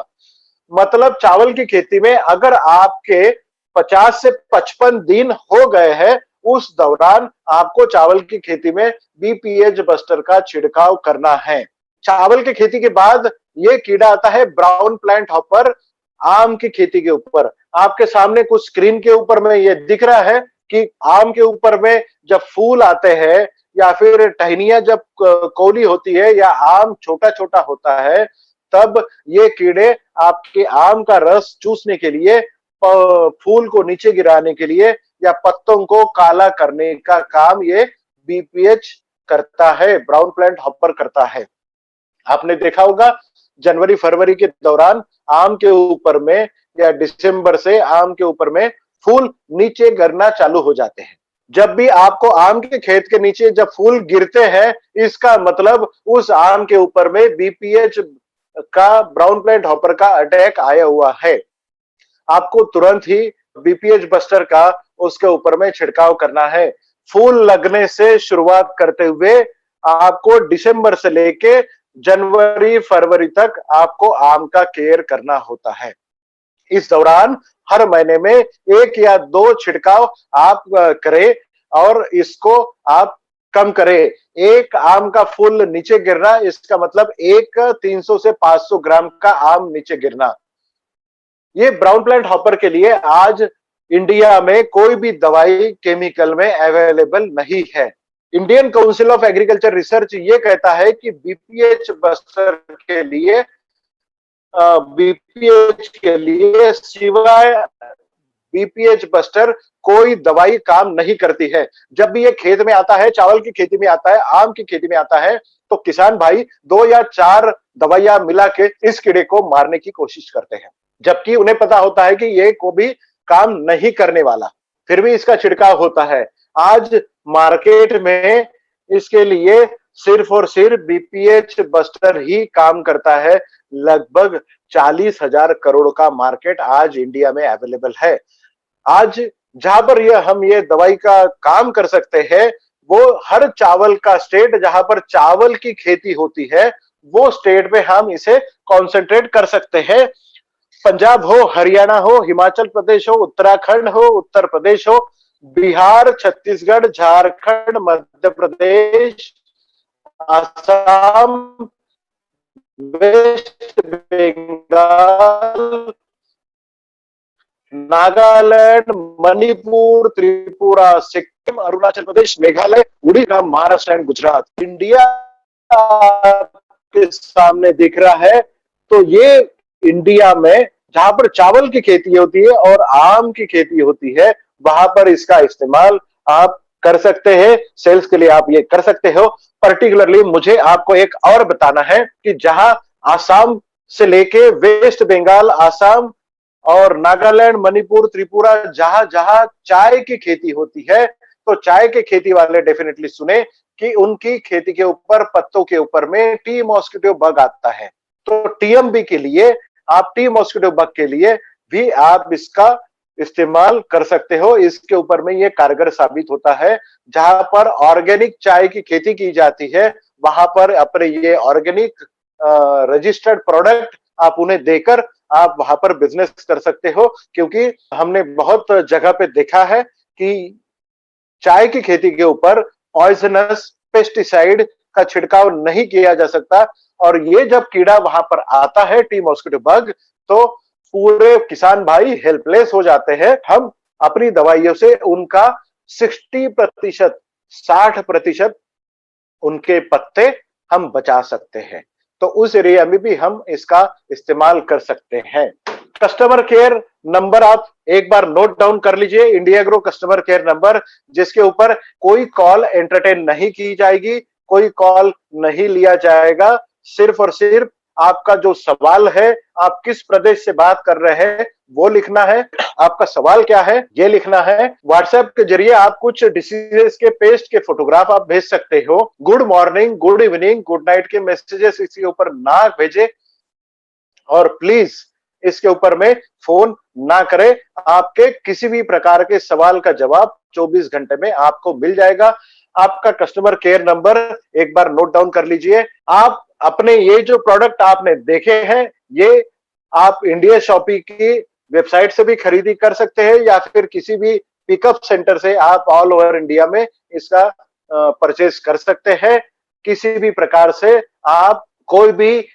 Speaker 1: मतलब चावल की खेती में अगर आपके 50 से 55 दिन हो गए हैं, उस दौरान आपको चावल की खेती में बीपीएच बस्टर का छिड़काव करना है। चावल की खेती के बाद ये कीड़ा आता है ब्राउन प्लांट हॉपर आम की खेती के ऊपर। आपके सामने कुछ स्क्रीन के ऊपर में ये दिख रहा है कि आम के ऊपर में जब फूल आते हैं या फिर टहनियां जब कौली होती है या आम छोटा छोटा होता है, तब ये कीड़े आपके आम का रस चूसने के लिए, फूल को नीचे गिराने के लिए या पत्तों को काला करने का काम ये बीपीएच करता है, ब्राउन प्लांट हॉपर करता है। आपने देखा होगा जनवरी फरवरी के दौरान आम के ऊपर में या दिसंबर से आम के ऊपर में फूल नीचे गिरना चालू हो जाते हैं। जब भी आपको आम के खेत के नीचे जब फूल गिरते हैं, इसका मतलब उस आम के ऊपर में बीपीएच का, ब्राउन प्लांट हॉपर का अटैक आया हुआ है। आपको तुरंत ही बीपीएच बस्टर का उसके ऊपर में छिड़काव करना है। फूल लगने से शुरुआत करते हुए आपको दिसंबर से लेके जनवरी फरवरी तक आपको आम का केयर करना होता है। इस दौरान हर महीने में 1 या 2 छिड़काव आप करें और इसको आप कम करें। एक आम का फूल नीचे गिरना, इसका मतलब एक 300 से 500 ग्राम का आम नीचे गिरना। ये ब्राउन प्लांट हॉपर के लिए आज इंडिया में कोई भी दवाई केमिकल में अवेलेबल नहीं है। Indian council of agriculture research ये कहता है कि बीपीएच बस्टर के लिए, बीपीएच के लिए सिवाय बीपीएच बस्टर कोई दवाई काम नहीं करती है। जब भी ये खेत में आता है, चावल की खेती में आता है, आम की खेती में आता है, तो किसान भाई 2 या 4 दवाइयां मिला के इस कीड़े को मारने की कोशिश करते हैं, जबकि उन्हें पता होता है कि ये को भी काम नहीं करने वाला, फिर भी इसका छिड़काव होता है। आज मार्केट में इसके लिए सिर्फ और सिर्फ बीपीएच बस्टर ही काम करता है। लगभग 40,000 करोड़ का मार्केट आज इंडिया में अवेलेबल है। आज जहां पर हम ये दवाई का काम कर सकते हैं, वो हर चावल का स्टेट जहां पर चावल की खेती होती है, वो स्टेट में हम इसे कॉन्सेंट्रेट कर सकते हैं। पंजाब हो, हरियाणा हो, हिमाचल प्रदेश हो, उत्तराखंड हो, उत्तर प्रदेश हो, Bihar, Chhattisgarh, Jharkhand, Madhya Pradesh, Assam, West Bengal, Nagaland, Manipur, Tripura, Sikkim, Arunachal Pradesh, Meghalaya, Orissa, Maharashtra and Gujarat. India के सामने दिख रहा है। तो ये इंडिया में जहां पर चावल की खेती होती है और आम की खेती होती है, वहां पर इसका इस्तेमाल आप कर सकते हैं। सेल्स के लिए आप ये कर सकते हो। पर्टिकुलरली मुझे आपको एक और बताना है कि जहां आसाम से लेके वेस्ट बंगाल, आसाम और नागालैंड, मणिपुर, त्रिपुरा, जहां जहां चाय की खेती होती है, तो चाय के खेती वाले डेफिनेटली सुने कि उनकी खेती के ऊपर, पत्तों के ऊपर में टी मॉस्किटो बग आता है। तो टीएमबी के लिए, आप टी मॉस्किटो बग के लिए भी आप इसका इस्तेमाल कर सकते हो। इसके ऊपर में ये कारगर साबित होता है। जहां पर ऑर्गेनिक चाय की खेती की जाती है, वहां पर अपने ये ऑर्गेनिक रजिस्टर्ड प्रोडक्ट आप उन्हें देकर आप वहां पर बिजनेस कर सकते हो। क्योंकि हमने बहुत जगह पे देखा है कि चाय की खेती के ऊपर पॉइजनस पेस्टिसाइड का छिड़काव नहीं किया जा सकता, और ये जब कीड़ा वहां पर आता है, टी मॉस्किटो बग, तो पूरे किसान भाई हेल्पलेस हो जाते हैं। हम अपनी दवाइयों से उनका 60%, 60% उनके पत्ते हम बचा सकते हैं। तो उस एरिया में भी हम इसका इस्तेमाल कर सकते हैं। कस्टमर केयर नंबर आप एक बार नोट डाउन कर लीजिए, India grow customer care number, जिसके ऊपर कोई कॉल एंटरटेन नहीं की जाएगी, कोई कॉल नहीं लिया जाएगा। सिर्फ और सिर्फ आपका जो सवाल है, आप किस प्रदेश से बात कर रहे हैं वो लिखना है, आपका सवाल क्या है ये लिखना है। व्हाट्सएप के जरिए आप कुछ डिसीजेस के पेस्ट के फोटोग्राफ आप भेज सकते हो। Good morning, good evening, good night के मैसेजेस इसके ऊपर ना भेजे, और प्लीज इसके ऊपर में फोन ना करें। आपके किसी भी प्रकार के सवाल का जवाब 24 घंटे में आपको मिल जाएगा। आपका कस्टमर केयर नंबर एक बार नोट डाउन कर लीजिए। आप अपने ये जो प्रोडक्ट आपने देखे हैं, ये आप इंडिया शॉपी की वेबसाइट से भी खरीदी कर सकते हैं, या फिर किसी भी पिकअप सेंटर से आप ऑल ओवर इंडिया में इसका परचेज कर सकते हैं। किसी भी प्रकार से आप कोई भी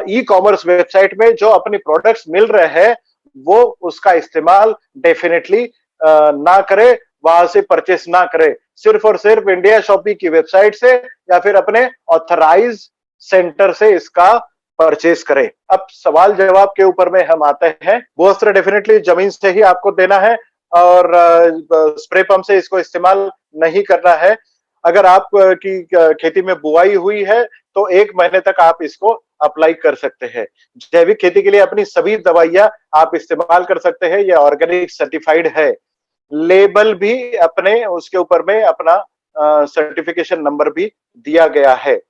Speaker 1: ई कॉमर्स वेबसाइट में जो अपने प्रोडक्ट्स मिल रहे हैं, वो उसका इस्तेमाल डेफिनेटली ना करे, वहां से परचेस ना करे। सिर्फ और सिर्फ इंडिया शॉपी की वेबसाइट से या फिर अपने ऑथराइज सेंटर से इसका परचेस करें। अब सवाल जवाब के ऊपर में हम आते हैं। वस्त्र डेफिनेटली जमीन से ही आपको देना है, और स्प्रे पंप से इसको इस्तेमाल नहीं करना है। अगर आप की खेती में बुआई हुई है, तो 1 महीने तक आप इसको अप्लाई कर सकते हैं। जैविक खेती के लिए अपनी सभी दवाइयां आप इस्तेमाल कर सकते हैं, यह ऑर्गेनिक सर्टिफाइड है। लेबल भी अपने उसके ऊपर में अपना सर्टिफिकेशन नंबर भी दिया गया है।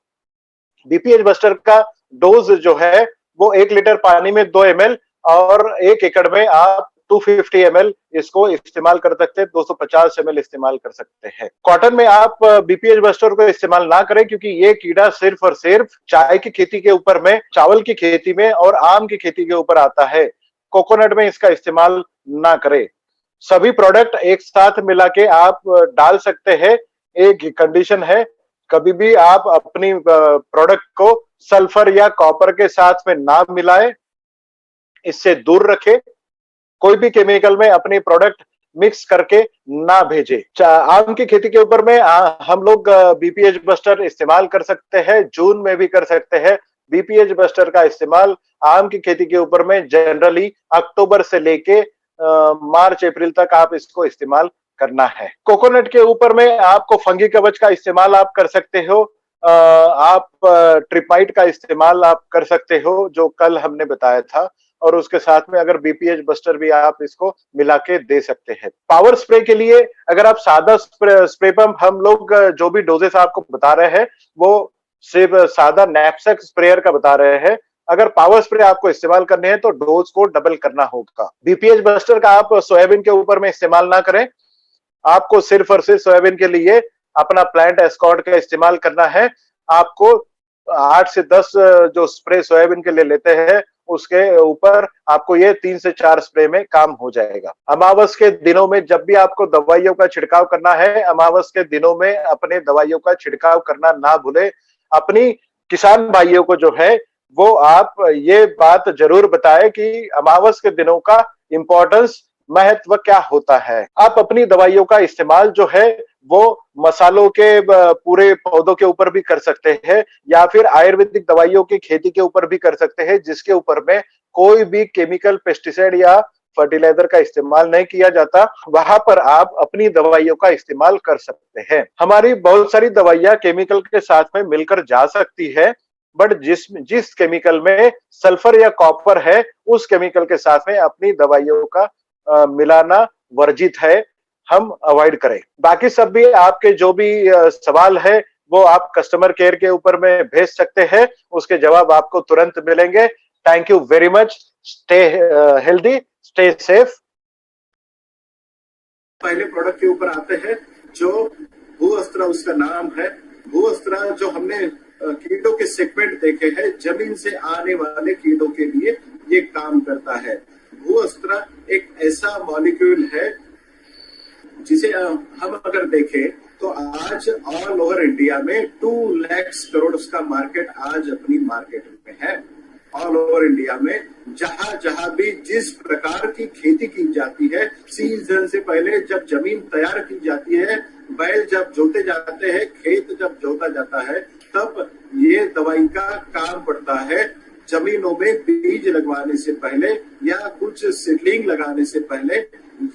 Speaker 1: बीपीएच बस्टर का डोज जो है वो 1 लीटर पानी में 2 ml, और 1 एकड़ में आप 250 ml इसको इस्तेमाल कर सकते हैं, 250 ml इस्तेमाल कर सकते हैं। कॉटन में आप बीपीएच बस्टर को इस्तेमाल ना करें, क्योंकि ये कीड़ा सिर्फ और सिर्फ चाय की खेती के ऊपर में, चावल की खेती में और आम की खेती के ऊपर आता है। कोकोनट में इसका इस्तेमाल ना करें। सभी प्रोडक्ट एक साथ मिला के आप डाल सकते हैं। एक कंडीशन है, कभी भी आप अपनी प्रोडक्ट को सल्फर या कॉपर के साथ में ना मिलाएं, इससे दूर रखें। कोई भी केमिकल में अपनी प्रोडक्ट मिक्स करके ना भेजे। आम की खेती के ऊपर में हम लोग बीपीएच बस्टर इस्तेमाल कर सकते हैं, जून में भी कर सकते हैं। बीपीएच बस्टर का इस्तेमाल आम की खेती के ऊपर में जनरली अक्टूबर से लेके मार्च अप्रैल तक आप इसको इस्तेमाल करना है। कोकोनट के ऊपर में आपको फंगी कवच का इस्तेमाल आप कर सकते हो। आप ट्रिपाइट का इस्तेमाल आप कर सकते हो, जो कल हमने बताया था। और उसके साथ में अगर बीपीएच बस्टर भी आप इसको मिला के दे सकते हैं। पावर स्प्रे के लिए अगर आप सादा स्प्रे पंप, हम लोग जो भी डोजेस आपको बता रहे हैं वो सिर्फ सादा नैपसेक स्प्रेयर का बता रहे हैं। अगर पावर स्प्रे आपको इस्तेमाल करने हैं तो डोज को डबल करना होगा। बीपीएच बस्टर का आप सोयाबीन के ऊपर में इस्तेमाल ना करें, आपको सिर्फ और सिर्फ सोयाबीन के लिए अपना प्लांट एस्कॉर्ट का इस्तेमाल करना है। आपको 8 से 10 जो स्प्रे सोयाबीन के लिए लेते हैं उसके ऊपर आपको ये 3 से 4 स्प्रे में काम हो जाएगा। अमावस के दिनों में जब भी आपको दवाइयों का छिड़काव करना है, अमावस के दिनों में अपने दवाइयों का छिड़काव करना ना भूले। अपनी किसान भाइयों को जो है वो आप ये बात जरूर बताएं कि अमावस के दिनों का इंपॉर्टेंस, महत्व क्या होता है। आप अपनी दवाइयों का इस्तेमाल जो है वो मसालों के पूरे पौधों के ऊपर भी कर सकते हैं या फिर आयुर्वेदिक दवाइयों की खेती के ऊपर भी कर सकते हैं जिसके ऊपर में कोई भी केमिकल, पेस्टिसाइड या फर्टिलाइजर का इस्तेमाल नहीं किया जाता, वहां पर आप अपनी दवाइयों का इस्तेमाल कर सकते हैं। हमारी बहुत सारी दवाइयां केमिकल के साथ में मिलकर जा सकती है, बट जिस केमिकल में सल्फर या कॉपर है उस केमिकल के साथ में अपनी दवाइयों का मिलाना वर्जित है, हम अवॉइड करें। बाकी सब भी आपके जो भी सवाल है वो आप कस्टमर केयर के ऊपर में भेज सकते हैं, उसके जवाब आपको तुरंत मिलेंगे। Thank you very much. Stay healthy, stay safe.
Speaker 2: पहले प्रोडक्ट के ऊपर आते हैं जो भूअस्त्र उसका नाम है। भूअस्त्र जो हमने कीटों के सेगमेंट देखे हैं, जमीन से आने वाले कीटों के लिए ये काम करता है। भूअस्त्र एक ऐसा मॉलिक्यूल है जिसे हम अगर देखें तो आज ऑल ओवर इंडिया में 2 लाख करोड़ का मार्केट आज अपनी मार्केट में है। ऑल ओवर इंडिया में जहां जहां भी जिस प्रकार की खेती की जाती है, सीजन से पहले जब जमीन तैयार की जाती है, बैल जब जोते जाते हैं, खेत जब जोता जाता है, तब ये दवाई का काम पड़ता है। जमीनों में बीज लगवाने से पहले या कुछ सीडलिंग लगाने से पहले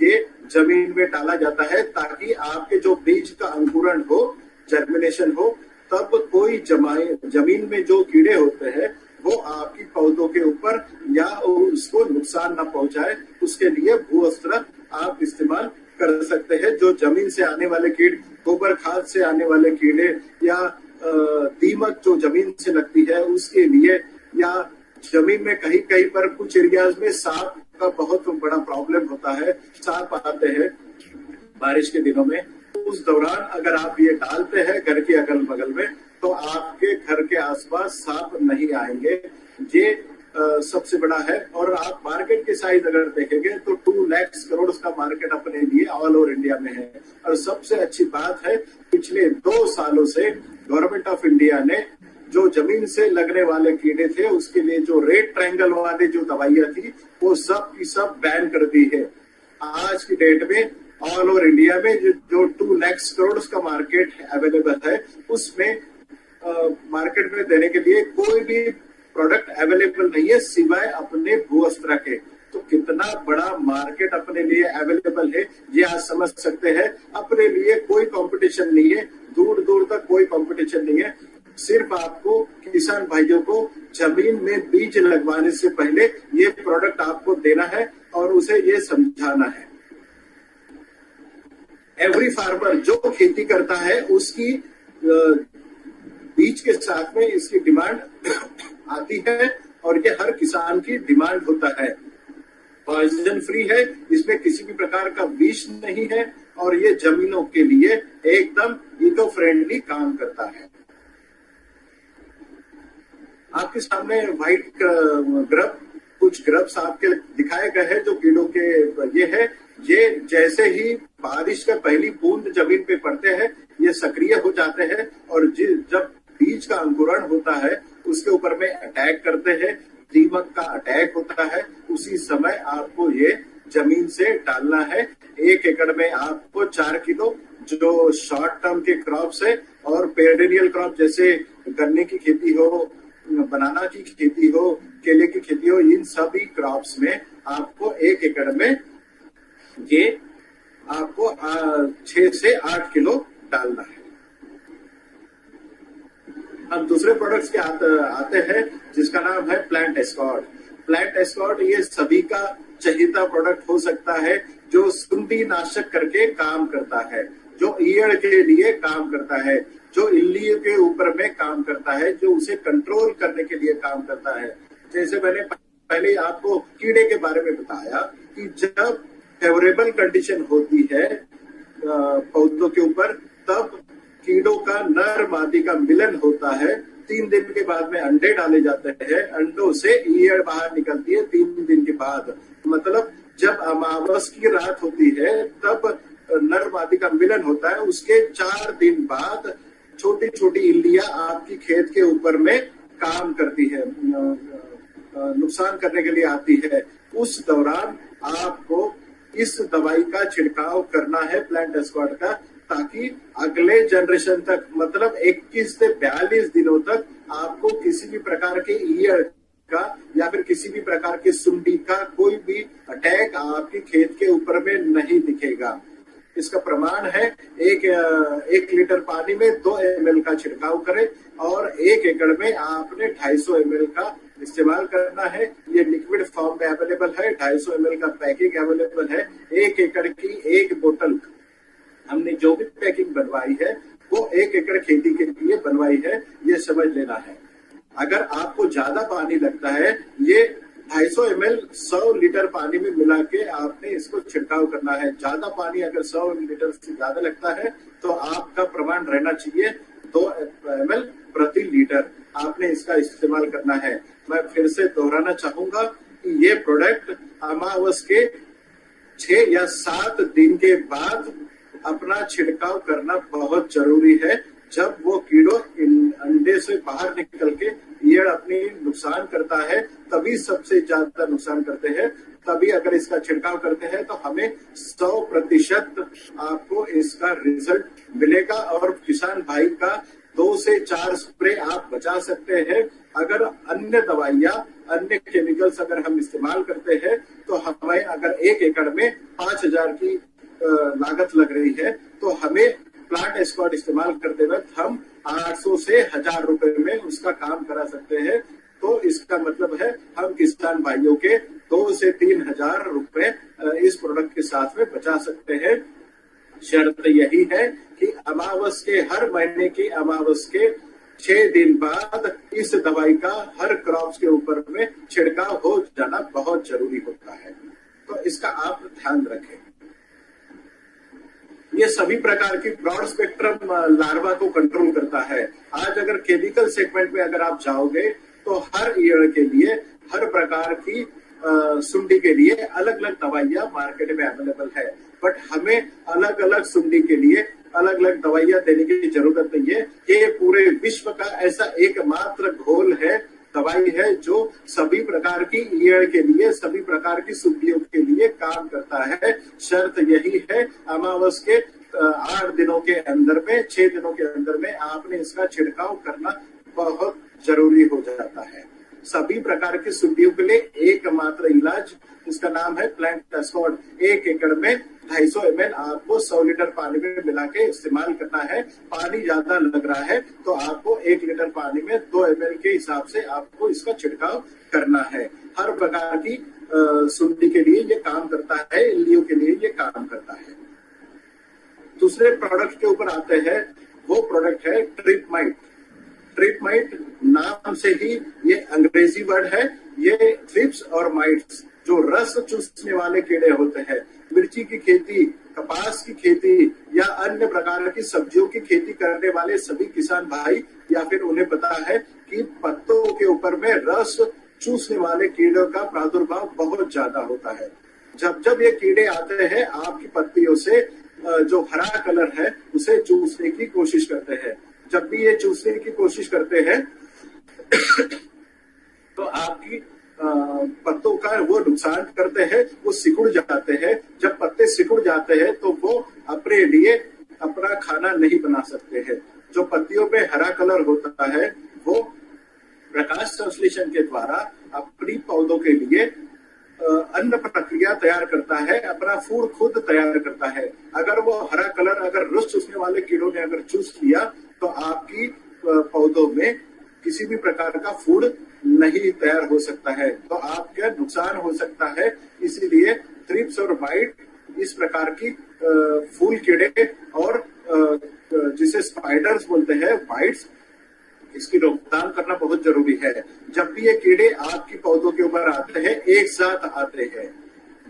Speaker 2: ये जमीन में डाला जाता है ताकि आपके जो बीज का अंकुरण हो, जर्मिनेशन हो, तब कोई जमीन में जो कीड़े होते हैं वो आपकी पौधों के ऊपर या उसको नुकसान ना पहुंचाए। उसके लिए भूअस्त्र आप इस्तेमाल कर सकते हैं। जो जमीन से आने वाले कीट, गोबर खाद से आने वाले कीड़े या दीमक जो जमीन से लगती है उसके लिए, या जमीन में कहीं कहीं पर कुछ एरियाज में सांप का बहुत बड़ा प्रॉब्लम होता है, सांप आते हैं बारिश के दिनों में, उस दौरान अगर आप ये डालते हैं घर के अगल बगल में तो आपके घर के आसपास सांप नहीं आएंगे। ये सबसे बड़ा है। और आप मार्केट के साइज अगर देखेंगे तो 2 लाख करोड़ का मार्केट अपने लिए ऑल ओवर इंडिया में है। और सबसे अच्छी बात है, पिछले 2 सालों से गवर्नमेंट ऑफ इंडिया ने जो जमीन से लगने वाले कीड़े थे उसके लिए जो रेड ट्रायंगल वाली जो दवाइयां थी वो सब की सब बैन कर दी है। आज की डेट में ऑल ओवर इंडिया में जो 2 लाख करोड़ का मार्केट अवेलेबल है, उसमें मार्केट में देने के लिए कोई भी प्रोडक्ट अवेलेबल नहीं है सिवाय अपने भूअस्त्र के। तो कितना बड़ा मार्केट अपने लिए अवेलेबल है ये आज समझ सकते हैं। अपने लिए कोई कंपटीशन नहीं है, दूर दूर तक कोई कंपटीशन नहीं है। सिर्फ आपको किसान भाइयों को जमीन में बीज लगवाने से पहले ये प्रोडक्ट आपको देना है और उसे ये समझाना है। एवरी फार्मर जो खेती करता है उसकी बीज के साथ में इसकी डिमांड आती है और ये हर किसान की डिमांड होता है। पॉइजन फ्री है, इसमें किसी भी प्रकार का विष नहीं है और ये जमीनों के लिए एकदम इको फ्रेंडली काम करता है। आपके सामने व्हाइट ग्रब, कुछ ग्रब्स आपके दिखाए गए हैं जो कीड़ों के ये है। ये जैसे ही बारिश का पहली बूंद जमीन पे पड़ते हैं ये सक्रिय हो जाते हैं और जब बीज का अंकुरण होता है उसके ऊपर में अटैक करते हैं, दीमक का अटैक होता है, उसी समय आपको ये जमीन से डालना है। 1 एकड़ में आपको 4 किलो जो शॉर्ट टर्म के क्रॉप्स है और पेरिनियल क्रॉप जैसे गन्ने की खेती हो, बनाना की खेती हो, केले की खेती हो, इन सभी क्रॉप्स में आपको 1 एकड़ में ये आपको 6 से 8 किलो डालना है। अब दूसरे प्रोडक्ट्स के आते हैं जिसका नाम है प्लांट एस्कॉर्ट। प्लांट एस्कॉर्ट ये सभी का चहेता प्रोडक्ट हो सकता है, जो सुंडी नाशक करके काम करता है, जो ईयड़ के लिए काम करता है, जो इल्लियों के ऊपर में काम करता है, जो उसे कंट्रोल करने के लिए काम करता है। जैसे मैंने पहले आपको कीड़े के बारे में बताया कि जब फेवरेबल कंडीशन होती है पौधों के ऊपर, तब कीड़ों का नर मादी का मिलन होता है। 3 दिन के बाद में अंडे डाले जाते हैं, अंडों से ईयड़ बाहर निकलती है 3 दिन के बाद। मतलब जब अमावस की रात होती है तब नर मादी का मिलन होता है, उसके 4 दिन बाद छोटी छोटी इल्लियां आपकी खेत के ऊपर में काम करती है, नुकसान करने के लिए आती है। उस दौरान आपको इस दवाई का छिड़काव करना है प्लांट एस्कॉर्ट का, ताकि अगले जनरेशन तक, मतलब 21 से 42 दिनों तक आपको किसी भी प्रकार के ईयड़ का या फिर किसी भी प्रकार के सुंडी का कोई भी अटैक आपके खेत के ऊपर में नहीं दिखेगा। इसका प्रमाण है 1 लीटर पानी में 2 ml का छिड़काव करें और 1 एकड़ में आपने 250 ml का इस्तेमाल करना है। ये लिक्विड फॉर्म में अवेलेबल है, 250 ml का पैकिंग अवेलेबल है। 1 एकड़ की 1 बोतल हमने जो भी पैकिंग बनवाई है वो 1 एकड़ खेती के लिए बनवाई है, ये समझ लेना है। अगर आपको ज्यादा पानी लगता है, ये 250 ml 100 लीटर पानी में मिला के आपने इसको छिड़काव करना है। ज्यादा पानी अगर 100 लीटर से ज्यादा लगता है तो आपका प्रमाण रहना चाहिए 2 ml प्रति लीटर, आपने इसका इस्तेमाल करना है। मैं फिर से दोहराना चाहूंगा कि ये प्रोडक्ट अमावस के 6 या 7 दिन के बाद अपना छिड़काव करना बहुत जरूरी है। जब वो कीड़ों अंडे से बाहर निकल के ईयड़ अपनी नुकसान करता है, तभी सबसे ज्यादा नुकसान करते हैं। तभी अगर इसका छिड़काव करते हैं तो हमें 100% आपको इसका रिजल्ट मिलेगा और किसान भाई का 2 से 4 स्प्रे आप बचा सकते हैं। अगर अन्य दवाइयां, अन्य केमिकल्स अगर हम इस्तेमाल करते हैं तो हमें अगर 1 एकड़ में 5000 की लागत लग रही है, तो हमें प्लांट एस्कॉर्ट इस्तेमाल करते वक्त हम 800 से 1000 रुपए में उसका काम करा सकते हैं। तो इसका मतलब है हम किसान भाइयों के 2 से 3000 रुपए इस प्रोडक्ट के साथ में बचा सकते हैं। शर्त यही है कि अमावस के, हर महीने की अमावस के 6 दिन बाद इस दवाई का हर क्रॉप्स के ऊपर में छिड़काव हो जाना बहुत जरूरी होता है। तो इसका आप ध्यान रखें। ये सभी प्रकार की ब्रॉड स्पेक्ट्रम लार्वा को कंट्रोल करता है। आज अगर केमिकल सेगमेंट में अगर आप जाओगे तो हर ईयर के लिए, हर प्रकार की सुंडी के लिए अलग अलग दवाइयां मार्केट में अवेलेबल है, बट हमें अलग अलग सुंडी के लिए अलग अलग दवाइयां देने की जरूरत नहीं है। ये पूरे विश्व का ऐसा एकमात्र घोल है, दवाई है, जो सभी प्रकार की ईयड़ के लिए, सभी प्रकार की सुंडियों के लिए काम करता है। शर्त यही है, अमावस के 8 दिनों के अंदर में, 6 दिनों के अंदर में आपने इसका छिड़काव करना बहुत जरूरी हो जाता है। सभी प्रकार की सुंडियों के लिए एकमात्र इलाज, इसका नाम है प्लांट एस्कॉर्ट। 1 एकड़ में 250 ml आपको 100 लीटर पानी में मिला के इस्तेमाल करना है। पानी ज्यादा लग रहा है तो आपको 1 लीटर पानी में 2 ml के हिसाब से आपको इसका छिड़काव करना है। हर प्रकार की सुंडी के लिए ये काम करता है, इल्लियों के लिए ये काम करता है। दूसरे प्रोडक्ट के ऊपर आते हैं, वो प्रोडक्ट है ट्रिप माइट। ट्रिप माइट नाम से ही ये अंग्रेजी वर्ड है। ये थ्रिप्स और माइट्स जो रस चूसने वाले कीड़े होते हैं, मिर्ची की खेती, कपास की खेती या अन्य प्रकार की सब्जियों की खेती करने वाले सभी किसान भाई, या फिर उन्हें पता है कि पत्तों के ऊपर में रस चूसने वाले कीड़ों का प्रादुर्भाव बहुत ज्यादा होता है। जब जब ये कीड़े आते हैं, आपकी पत्तियों से जो हरा कलर है उसे चूसने की कोशिश करते हैं। जब भी ये चूसने की कोशिश करते हैं तो आपकी पत्तों का वो नुकसान करते हैं, वो सिकुड़ जाते हैं। जब पत्ते सिकुड़ जाते हैं तो वो अपने लिए अपना खाना नहीं बना सकते हैं। जो पत्तियों पे हरा कलर होता है वो प्रकाश संश्लेषण के द्वारा अपनी पौधों के लिए अन्न प्रक्रिया तैयार करता है, अपना फूड खुद तैयार करता है। अगर वो हरा कलर अगर रस चूसने वाले कीड़ों ने अगर चूस लिया तो आपकी पौधों में किसी भी प्रकार का फूड नहीं तैयार हो सकता है, तो आपका नुकसान हो सकता है। इसीलिए थ्रिप्स और माइट इस प्रकार की फूल कीड़े और जिसे स्पाइडर्स बोलते हैं, माइट्स, इसकी रोकथाम करना बहुत जरूरी है। जब भी ये कीड़े आपकी पौधों के ऊपर आते हैं, एक साथ आते हैं,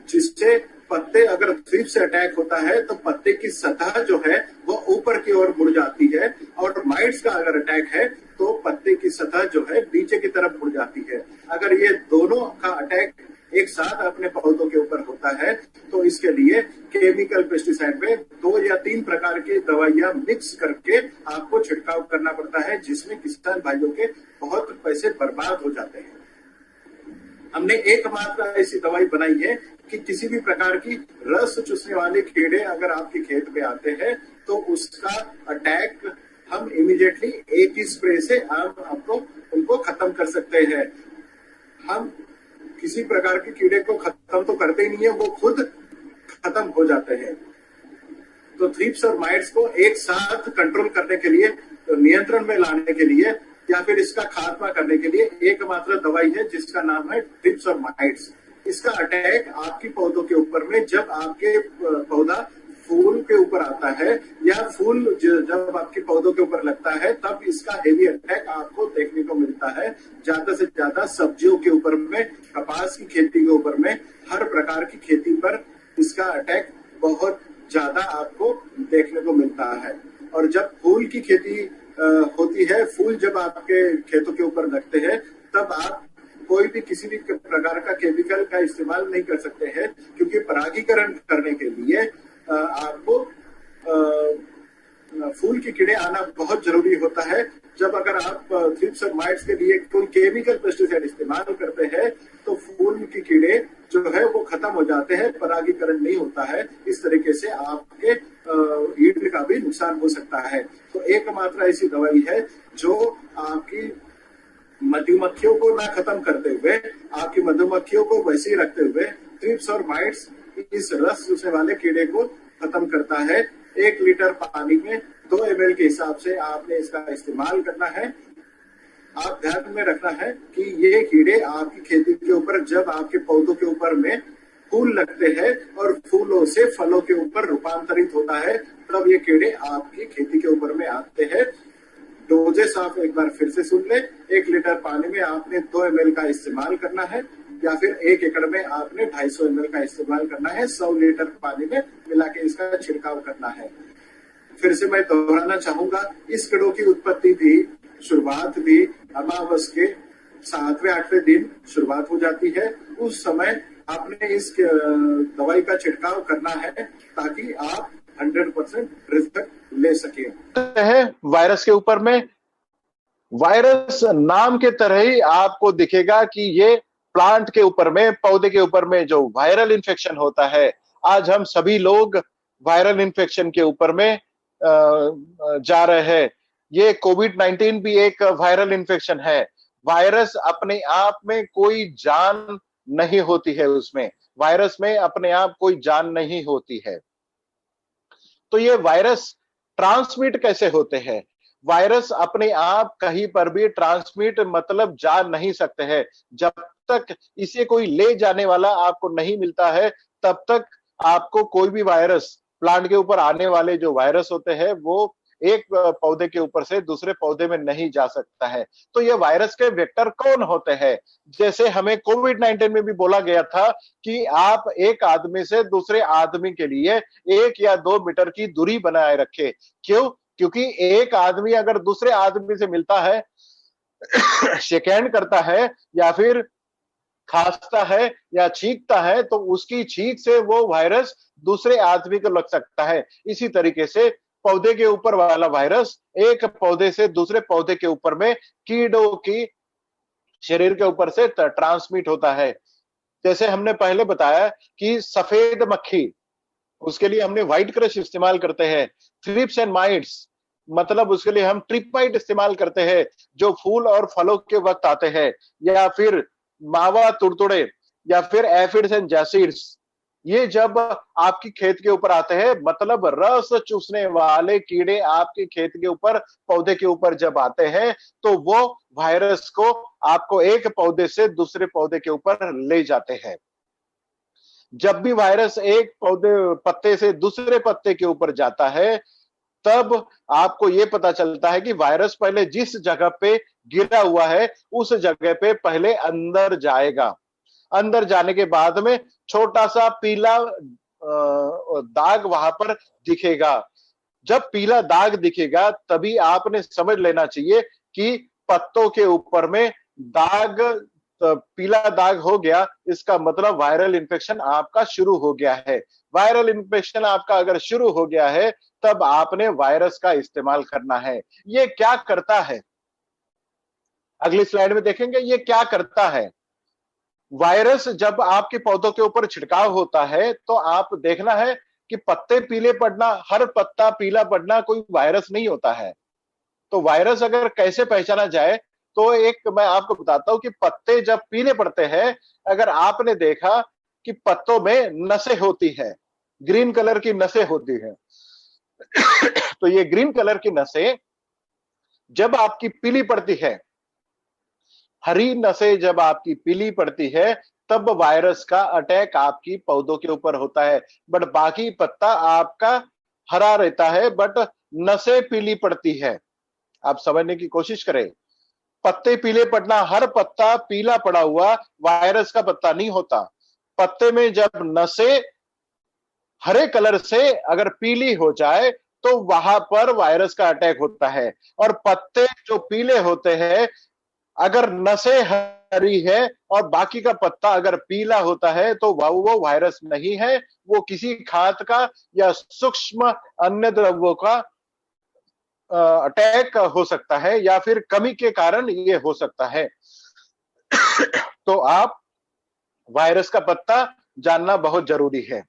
Speaker 2: जिससे पत्ते, अगर थ्रिप्स से अटैक होता है तो पत्ते की सतह जो है वो ऊपर की ओर मुड़ जाती है, और माइट्स का अगर अटैक है तो पत्ते की सतह जो है नीचे की तरफ मुड़ जाती है। अगर ये दोनों का अटैक एक साथ अपने पौधों के ऊपर होता है तो इसके लिए केमिकल पेस्टिसाइड में 2 या 3 प्रकार की दवाइयां मिक्स करके आपको छिड़काव करना पड़ता है, जिसमें किसान भाइयों के बहुत पैसे बर्बाद हो जाते हैं। हमने एकमात्र ऐसी दवाई बनाई है कि किसी भी प्रकार की रस चूसने वाले कीड़े अगर आपके खेत में आते हैं तो उसका अटैक हम इमीडिएटली एक ही स्प्रे से आपको उनको खत्म कर सकते हैं। हम किसी प्रकार के कीड़े को खत्म तो करते ही नहीं है, वो खुद खत्म हो जाते हैं। तो थ्रिप्स और माइट्स को एक साथ कंट्रोल करने के लिए, नियंत्रण में लाने के लिए या फिर इसका खात्मा करने के लिए एकमात्र दवाई है जिसका नाम है थ्रिप्स और माइट्स। इसका अटैक आपकी पौधों के ऊपर में, जब आपके पौधा फूल के ऊपर आता है या फूल जब आपके पौधों के ऊपर लगता है, तब इसका हेवी अटैक आपको देखने को मिलता है। ज्यादा से ज्यादा सब्जियों के ऊपर में, कपास की खेती के ऊपर में, हर प्रकार की खेती पर इसका अटैक बहुत ज्यादा आपको देखने को मिलता है। और जब फूल की खेती होती है, फूल जब आपके खेतों के ऊपर लगते हैं, तब आप कोई भी किसी भी प्रकार का केमिकल का इस्तेमाल नहीं कर सकते हैं, क्योंकि परागीकरण करने के लिए आपको फूल के कीड़े आना बहुत जरूरी होता है। जब अगर आप थ्रिप्स और माइट्स के लिए कोई केमिकल पेस्टिसाइड इस्तेमाल करते हैं तो फूल के कीड़े जो है वो खत्म हो जाते हैं, परागीकरण नहीं होता है। इस तरीके से आपके ईल्ड का भी नुकसान हो सकता है। तो एकमात्र ऐसी दवाई है जो आपकी मधुमक्खियों को ना खत्म करते हुए, आपकी मधुमक्खियों को वैसे ही रखते हुए, थ्रिप्स और माइट्स इस रस चूसने वाले कीड़े को खत्म करता है। 1 लीटर पानी में 2 ml के हिसाब से आपने इसका इस्तेमाल करना है। आप ध्यान में रखना है कि ये कीड़े आपकी खेती के ऊपर, जब आपके पौधों के ऊपर में फूल लगते हैं और फूलों से फलों के ऊपर रूपांतरित होता है, तब ये कीड़े आपकी खेती के ऊपर में आते हैं। डोजेस आप एक बार फिर से सुन ले। 1 लीटर पानी में आपने 2 ml का इस्तेमाल करना है, या फिर 1 एकड़ में आपने 250 ml का इस्तेमाल करना है। 100 लीटर पानी में मिला के इसका छिड़काव करना है। फिर से मैं दोहराना चाहूंगा, इस कीड़ों की उत्पत्ति भी, शुरुआत भी अमावस के 7वें-8वें दिन शुरुआत हो जाती है। उस समय आपने इस दवाई का छिड़काव करना है ताकि आप 100% रिजल्ट ले सके।
Speaker 1: है वायरस के ऊपर में, वायरस नाम के तरह ही आपको दिखेगा कि ये प्लांट के ऊपर में, पौधे के ऊपर में जो वायरल इन्फेक्शन होता है, आज हम सभी लोग वायरल इन्फेक्शन के ऊपर में जा रहे हैं। ये कोविड-19 भी एक वायरल इन्फेक्शन है। वायरस अपने आप में कोई जान नहीं होती है, उसमें वायरस में अपने आप कोई जान नहीं होती है। तो ये वायरस ट्रांसमिट कैसे होते हैं? वायरस अपने आप कहीं पर भी ट्रांसमिट मतलब जा नहीं सकते हैं। जब तक इसे कोई ले जाने वाला आपको नहीं मिलता है, तब तक आपको कोई भी वायरस, प्लांट के ऊपर आने वाले जो वायरस होते हैं, वो एक पौधे के ऊपर से दूसरे पौधे में नहीं जा सकता है। तो ये वायरस के वेक्टर कौन होते हैं? जैसे हमें कोविड-19 में भी बोला गया था कि आप एक आदमी से दूसरे आदमी के लिए 1 या 2 मीटर की दूरी बनाए रखें। क्यों? क्योंकि एक आदमी अगर दूसरे आदमी से मिलता है, शेक हैंड करता है या फिर खांसता है या छींकता है, तो उसकी छींक से वो वायरस दूसरे आदमी को लग सकता है। इसी तरीके से पौधे के ऊपर वाला वायरस एक पौधे से दूसरे पौधे के ऊपर में कीड़ों की शरीर के ऊपर से ट्रांसमिट होता है। जैसे हमने पहले बताया कि सफेद मक्खी, उसके लिए हमने व्हाइट क्रश इस्तेमाल करते हैं। थ्रिप्स एंड माइट्स, मतलब उसके लिए हम ट्रिपाइट इस्तेमाल करते हैं, जो फूल और फलों के वक्त आते हैं। या फिर मावा तुड़तुड़े, या फिर एफिड्स एंड जैसिड्स, ये जब आपकी खेत के ऊपर आते हैं, मतलब रस चूसने वाले कीड़े आपके खेत के ऊपर, पौधे के ऊपर जब आते हैं, तो वो वायरस को आपको एक पौधे से दूसरे पौधे के ऊपर ले जाते हैं। जब भी वायरस एक पत्ते से दूसरे पत्ते के ऊपर जाता है, तब आपको यह पता चलता है कि वायरस पहले जिस जगह पे गिरा हुआ है, उस जगह पे पहले अंदर जाएगा। अंदर जाने के बाद में छोटा सा पीला दाग वहां पर दिखेगा। जब पीला दाग दिखेगा, तभी आपने समझ लेना चाहिए कि पत्तों के ऊपर में दाग, पीला दाग हो गया, इसका मतलब वायरल इन्फेक्शन आपका शुरू हो गया है। वायरल इन्फेक्शन आपका अगर शुरू हो गया है, तब आपने वायरस का इस्तेमाल करना है। ये क्या करता है, अगली स्लाइड में देखेंगे ये क्या करता है। वायरस जब आपके पौधों के ऊपर छिड़काव होता है, तो आप देखना है कि पत्ते पीले पड़ना, हर पत्ता पीला पड़ना कोई वायरस नहीं होता है। तो वायरस अगर कैसे पहचाना जाए, तो एक मैं आपको बताता हूं कि पत्ते जब पीले पड़ते हैं, अगर आपने देखा कि पत्तों में नसें होती है, ग्रीन कलर की नसें होती है, तो ये ग्रीन कलर की नसें जब आपकी पीली पड़ती है, हरी नसें जब आपकी पीली पड़ती है, तब वायरस का अटैक आपकी पौधों के ऊपर होता है। बट बाकी पत्ता आपका हरा रहता है, बट नसें पीली पड़ती है। आप समझने की कोशिश करें, पत्ते पीले पड़ना, हर पत्ता पीला पड़ा हुआ वायरस का पत्ता नहीं होता। पत्ते में जब नसें हरे कलर से अगर पीली हो जाए, तो वहां पर वायरस का अटैक होता है। और पत्ते जो पीले होते हैं, अगर नसें हरी है और बाकी का पत्ता अगर पीला होता है, तो वो वायरस नहीं है, वो किसी खाद का या सूक्ष्म अन्य द्रव्यों का अटैक हो सकता है, या फिर कमी के कारण ये हो सकता है। तो आप वायरस का पत्ता जानना बहुत जरूरी है।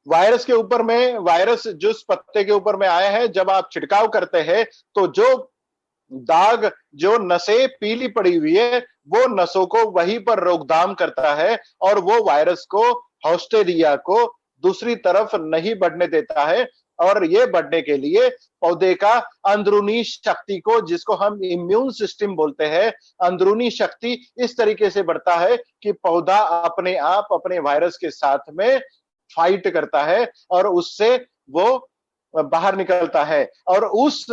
Speaker 1: वायरस के ऊपर में, वायरस जिस पत्ते के ऊपर में आया है, जब आप छिड़काव करते हैं, तो जो दाग, जो नसें पीली पड़ी हुई है, वो नसों को वहीं पर रोकथाम करता है, और वो वायरस को, हॉस्टेरिया को दूसरी तरफ नहीं बढ़ने देता है। और ये बढ़ने के लिए पौधे का अंदरूनी शक्ति को, जिसको हम इम्यून सिस्टम बोलते हैं, अंदरूनी शक्ति इस तरीके से बढ़ता है कि पौधा अपने आप अपने वायरस के साथ में फाइट करता है, और उससे वो बाहर निकलता है। और उस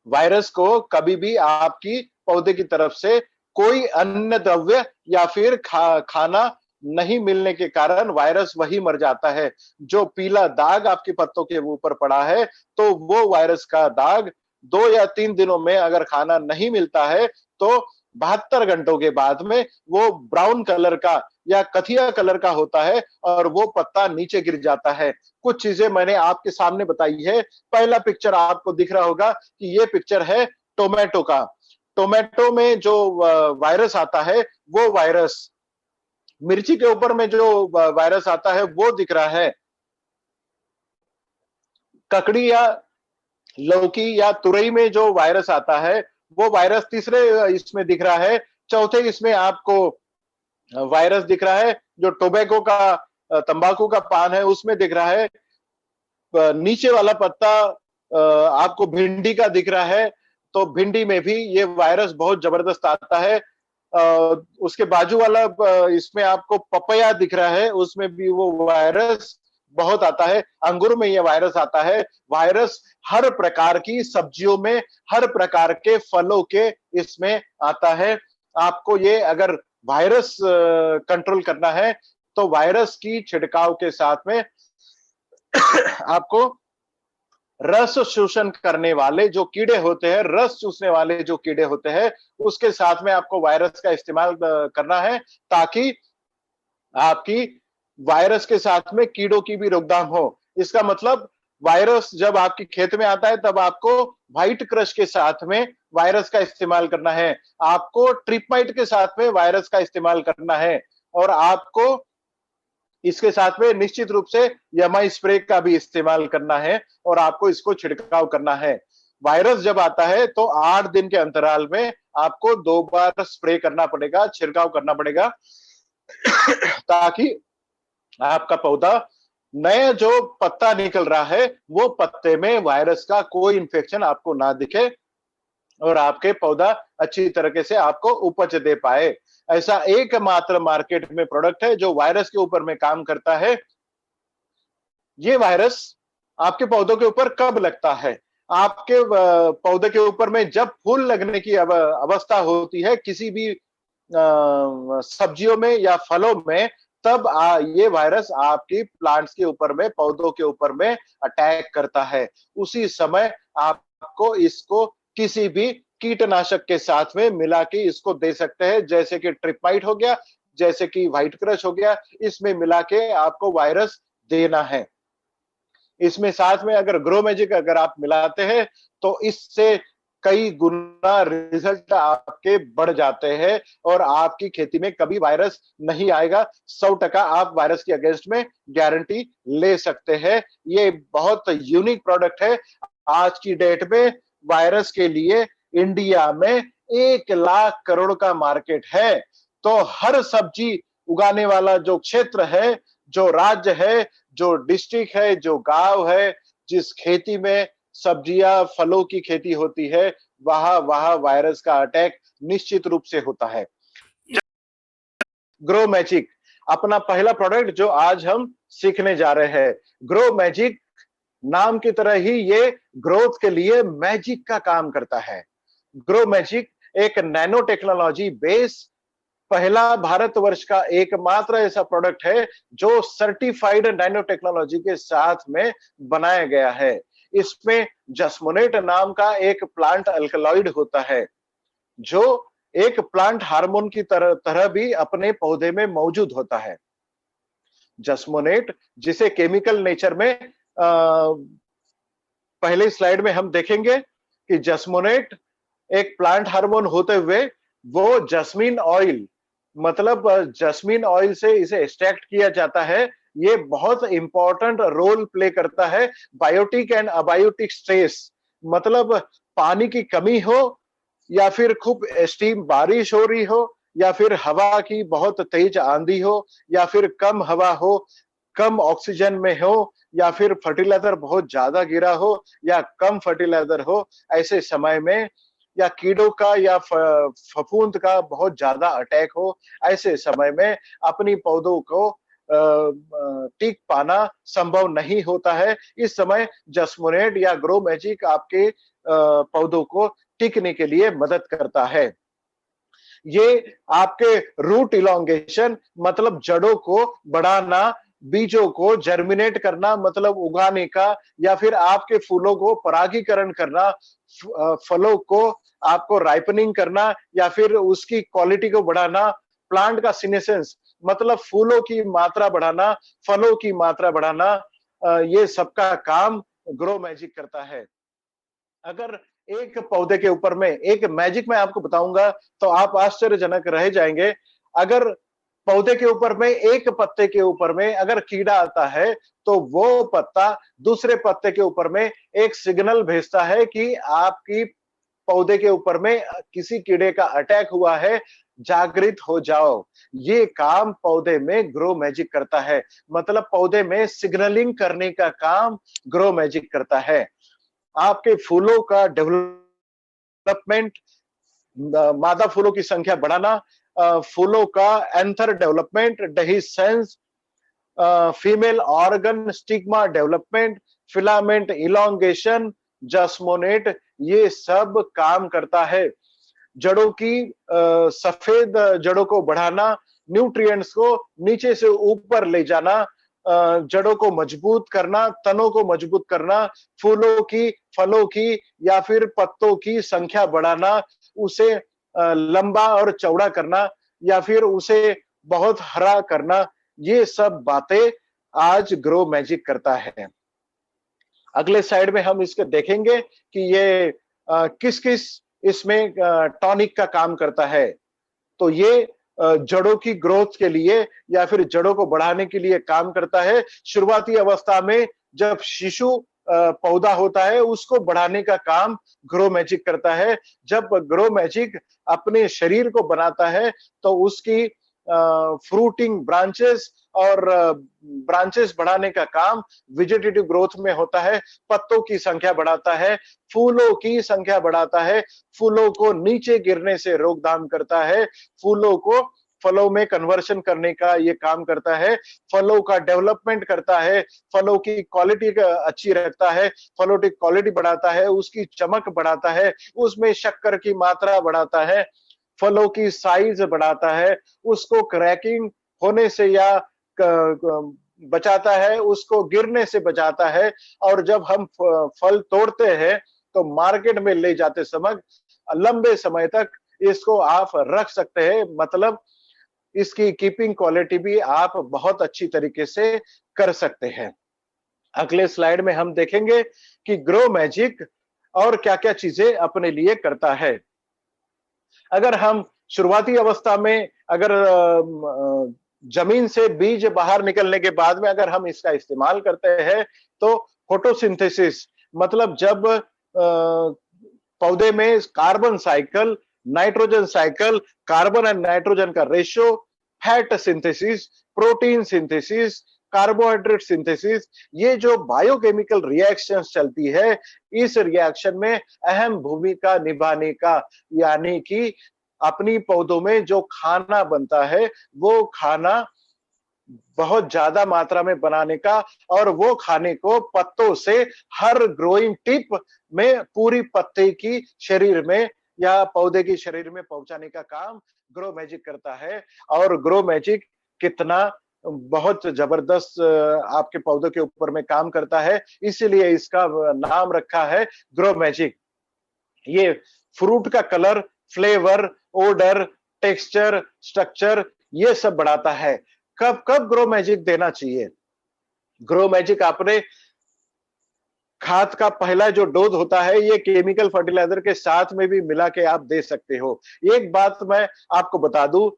Speaker 1: वायरस को कभी भी आपकी पौधे की तरफ से कोई अन्य द्रव्य या फिर खाना नहीं मिलने के कारण वायरस वही मर जाता है। जो पीला दाग आपके पत्तों के ऊपर पड़ा है, तो वो वायरस का दाग 2 या 3 दिनों में अगर खाना नहीं मिलता है, तो 72 घंटों के बाद में वो ब्राउन कलर का या कथिया कलर का होता है, और वो पत्ता नीचे गिर जाता है। कुछ चीजें मैंने आपके सामने बताई है। पहला पिक्चर आपको दिख रहा होगा कि ये पिक्चर है टोमेटो का। टोमेटो में जो वायरस आता है, वो वायरस, मिर्ची के ऊपर में जो वायरस आता है वो दिख रहा है। ककड़ी या लौकी या तुरई में जो वायरस आता है, वो वायरस तीसरे इसमें दिख रहा है। चौथे इसमें आपको वायरस दिख रहा है जो टोबैको का, तंबाकू का पान है, उसमें दिख रहा है। नीचे वाला पत्ता आपको भिंडी का दिख रहा है, तो भिंडी में भी ये वायरस बहुत जबरदस्त आता है। उसके बाजू वाला इसमें आपको पपया दिख रहा है, उसमें भी वो वायरस बहुत आता है। अंगूर में ये वायरस आता है। वायरस हर प्रकार की सब्जियों में, हर प्रकार के फलों के इसमें आता है। आपको ये अगर वायरस कंट्रोल करना है, तो वायरस की छिड़काव के साथ में आपको रस शोषण करने वाले जो कीड़े होते हैं, रस चूसने वाले जो कीड़े होते हैं, उसके साथ में आपको वायरस का इस्तेमाल करना है, ताकि आपकी वायरस के साथ में कीड़ों की भी रोकथाम हो। इसका मतलब वायरस जब आपके खेत में आता है, तब आपको व्हाइट क्रश के साथ में वायरस का इस्तेमाल करना है, आपको ट्रिपमाइट के साथ में वायरस का इस्तेमाल करना है, और आपको इसके साथ में निश्चित रूप से यमाई स्प्रे का भी इस्तेमाल करना है, और आपको इसको छिड़काव करना है। वायरस जब आता है, तो 8 दिन के अंतराल में आपको 2 बार स्प्रे करना पड़ेगा, छिड़काव करना पड़ेगा, ताकि आपका पौधा नया जो पत्ता निकल रहा है वो पत्ते में वायरस का कोई इंफेक्शन आपको ना दिखे और आपके पौधा अच्छी तरीके से आपको उपज दे पाए। ऐसा एकमात्र मार्केट में प्रोडक्ट है जो वायरस के ऊपर में काम करता है। ये वायरस आपके पौधों के ऊपर कब लगता है? आपके पौधे के ऊपर में जब फूल लगने की अवस्था होती है किसी भी सब्जियों में या फलों में, तब ये वायरस आपकी प्लांट्स के ऊपर में, पौधों के ऊपर में अटैक करता है। उसी समय आपको इसको किसी भी कीटनाशक के साथ में मिला के इसको दे सकते हैं, जैसे कि ट्रिपमाइट हो गया, जैसे कि व्हाइट क्रश हो गया, इसमें मिला के आपको वायरस देना है। इसमें साथ में अगर ग्रो मैजिक अगर आप मिलाते हैं तो इससे कई गुना रिजल्ट आपके बढ़ जाते हैं और आपकी खेती में कभी वायरस नहीं आएगा। 100% आप वायरस के अगेंस्ट में गारंटी ले सकते हैं। ये बहुत यूनिक प्रोडक्ट है। आज की डेट में वायरस के लिए इंडिया में 1 लाख करोड़ का मार्केट है। तो हर सब्जी उगाने वाला जो क्षेत्र है, जो राज्य है, जो डिस्ट्रिक्ट है, जो गांव है, जिस खेती में सब्जियां फलों की खेती होती है, वहां वहां वायरस का अटैक निश्चित रूप से होता है। ग्रो मैजिक अपना पहला प्रोडक्ट जो आज हम सीखने जा रहे हैं। ग्रो मैजिक नाम की तरह ही ये ग्रोथ के लिए मैजिक का काम करता है। ग्रो मैजिक एक नैनो टेक्नोलॉजी बेस पहला भारतवर्ष का एकमात्र ऐसा प्रोडक्ट है जो सर्टिफाइड नैनो टेक्नोलॉजी के साथ में बनाया गया है। इसमें जस्मोनेट नाम का एक प्लांट अल्कलॉइड होता है जो एक प्लांट हार्मोन की तरह भी अपने पौधे में मौजूद होता है। जस्मोनेट जिसे केमिकल नेचर में पहले स्लाइड में हम देखेंगे कि जस्मोनेट एक प्लांट हार्मोन होते हुए वो जस्मीन ऑयल, मतलब जस्मीन ऑयल से इसे एक्सट्रैक्ट किया जाता है। ये बहुत इंपॉर्टेंट रोल प्ले करता है बायोटिक एंड अबायोटिक स्ट्रेस, मतलब पानी की कमी हो या फिर खूब एक्सट्रीम बारिश हो रही हो या फिर हवा की बहुत तेज आंधी हो या फिर कम हवा हो, कम ऑक्सीजन में हो या फिर फर्टिलाइजर बहुत ज्यादा गिरा हो या कम फर्टिलाइजर हो, ऐसे समय में या कीड़ों का या फफूंद का बहुत ज्यादा अटैक हो, ऐसे समय में अपनी पौधों को टिक पाना संभव नहीं होता है। इस समय जस्मोनेट या ग्रो मैजिक आपके पौधों को टिकने के लिए मदद करता है। ये आपके रूट इलोंगेशन मतलब जड़ों को बढ़ाना, बीजों को जर्मिनेट करना मतलब उगाने का, या फिर आपके फूलों को परागीकरण करना, फलों को आपको राइपनिंग करना या फिर उसकी क्वालिटी को बढ़ाना, प्लांट का सीनेसेंस मतलब फूलों की मात्रा बढ़ाना, फलों की मात्रा बढ़ाना, ये सबका काम ग्रो मैजिक करता है। अगर एक पौधे के ऊपर में एक मैजिक मैं आपको बताऊंगा तो आप आश्चर्यजनक रह जाएंगे। अगर पौधे के ऊपर में एक पत्ते के ऊपर में अगर कीड़ा आता है तो वो पत्ता दूसरे पत्ते के ऊपर में एक सिग्नल भेजता है कि आपकी पौधे के ऊपर में किसी कीड़े का अटैक हुआ है, जागृत हो जाओ। ये काम पौधे में ग्रो मैजिक करता है, मतलब पौधे में सिग्नलिंग करने का काम ग्रो मैजिक करता है। आपके फूलों का डेवलपमेंट, मादा फूलों की संख्या बढ़ाना, फूलों का anther development, dehiscence, female organ stigma development, filament elongation, jasmonate ये सब काम करता है। जड़ों की सफेद जड़ों को बढ़ाना, न्यूट्रिएंट्स को नीचे से ऊपर ले जाना, जड़ों को मजबूत करना, तनों को मजबूत करना, फूलों की, फलों की या फिर पत्तों की संख्या बढ़ाना, उसे लंबा और चौड़ा करना या फिर उसे बहुत हरा करना, ये सब बातें आज ग्रो मैजिक करता है। अगले साइड में हम इसके देखेंगे कि ये किस किस इसमें टॉनिक का काम करता है। तो ये जड़ों की ग्रोथ के लिए या फिर जड़ों को बढ़ाने के लिए काम करता है। शुरुआती अवस्था में जब शिशु पौधा होता है उसको बढ़ाने का काम ग्रो मैजिक करता है। जब ग्रो मैजिक अपने शरीर को बनाता है तो उसकी फ्रूटिंग ब्रांचेस और ब्रांचेस बढ़ाने का काम वेजिटेटिव ग्रोथ में होता है। पत्तों की संख्या बढ़ाता है, फूलों की संख्या बढ़ाता है, फूलों को नीचे गिरने से रोकथाम करता है, फूलों को फलों में कन्वर्शन करने का ये काम करता है, फलों का डेवलपमेंट करता है, फलों की क्वालिटी अच्छी रखता है, फलों की क्वालिटी बढ़ाता है, उसकी चमक बढ़ाता है, उसमें शक्कर की मात्रा बढ़ाता है, फलों की साइज बढ़ाता है, उसको क्रैकिंग होने से या बचाता है, उसको गिरने से बचाता है। और जब हम फल तोड़ते हैं तो मार्केट में ले जाते समय लंबे समय तक इसको आप रख सकते हैं, मतलब इसकी कीपिंग क्वालिटी भी आप बहुत अच्छी तरीके से कर सकते हैं। अगले स्लाइड में हम देखेंगे कि ग्रो मैजिक और क्या-क्या चीजें अपने लिए करता है। अगर हम शुरुआती अवस्था में अगर जमीन से बीज बाहर निकलने के बाद में अगर हम इसका इस्तेमाल करते हैं तो फोटोसिंथेसिस, मतलब जब पौधे में carbon cycle, nitrogen cycle, carbon and nitrogen का ratio, fat synthesis, protein synthesis, carbohydrate synthesis, ये जो बायोकेमिकल रिएक्शंस चलती है, इस रिएक्शन में अहम भूमिका निभाने का, यानी कि अपनी पौधों में जो खाना बनता है वो खाना बहुत ज्यादा मात्रा में बनाने का, और वो खाने को पत्तों से हर ग्रोइंग टिप में पूरी पत्ते की शरीर में या पौधे की शरीर में पहुंचाने का काम ग्रो मैजिक करता है। और ग्रो मैजिक कितना बहुत जबरदस्त आपके पौधों के ऊपर में काम करता है, इसीलिए इसका नाम रखा है ग्रो मैजिक। ये फ्रूट का colour, flavour, odour, texture, structure, ये सब बढ़ाता है। कब कब ग्रो मैजिक देना चाहिए? ग्रो मैजिक आपने खाद का पहला जो डोज होता है ये केमिकल फर्टिलाइजर के साथ में भी मिला के आप दे सकते हो। एक बात मैं आपको बता दूं,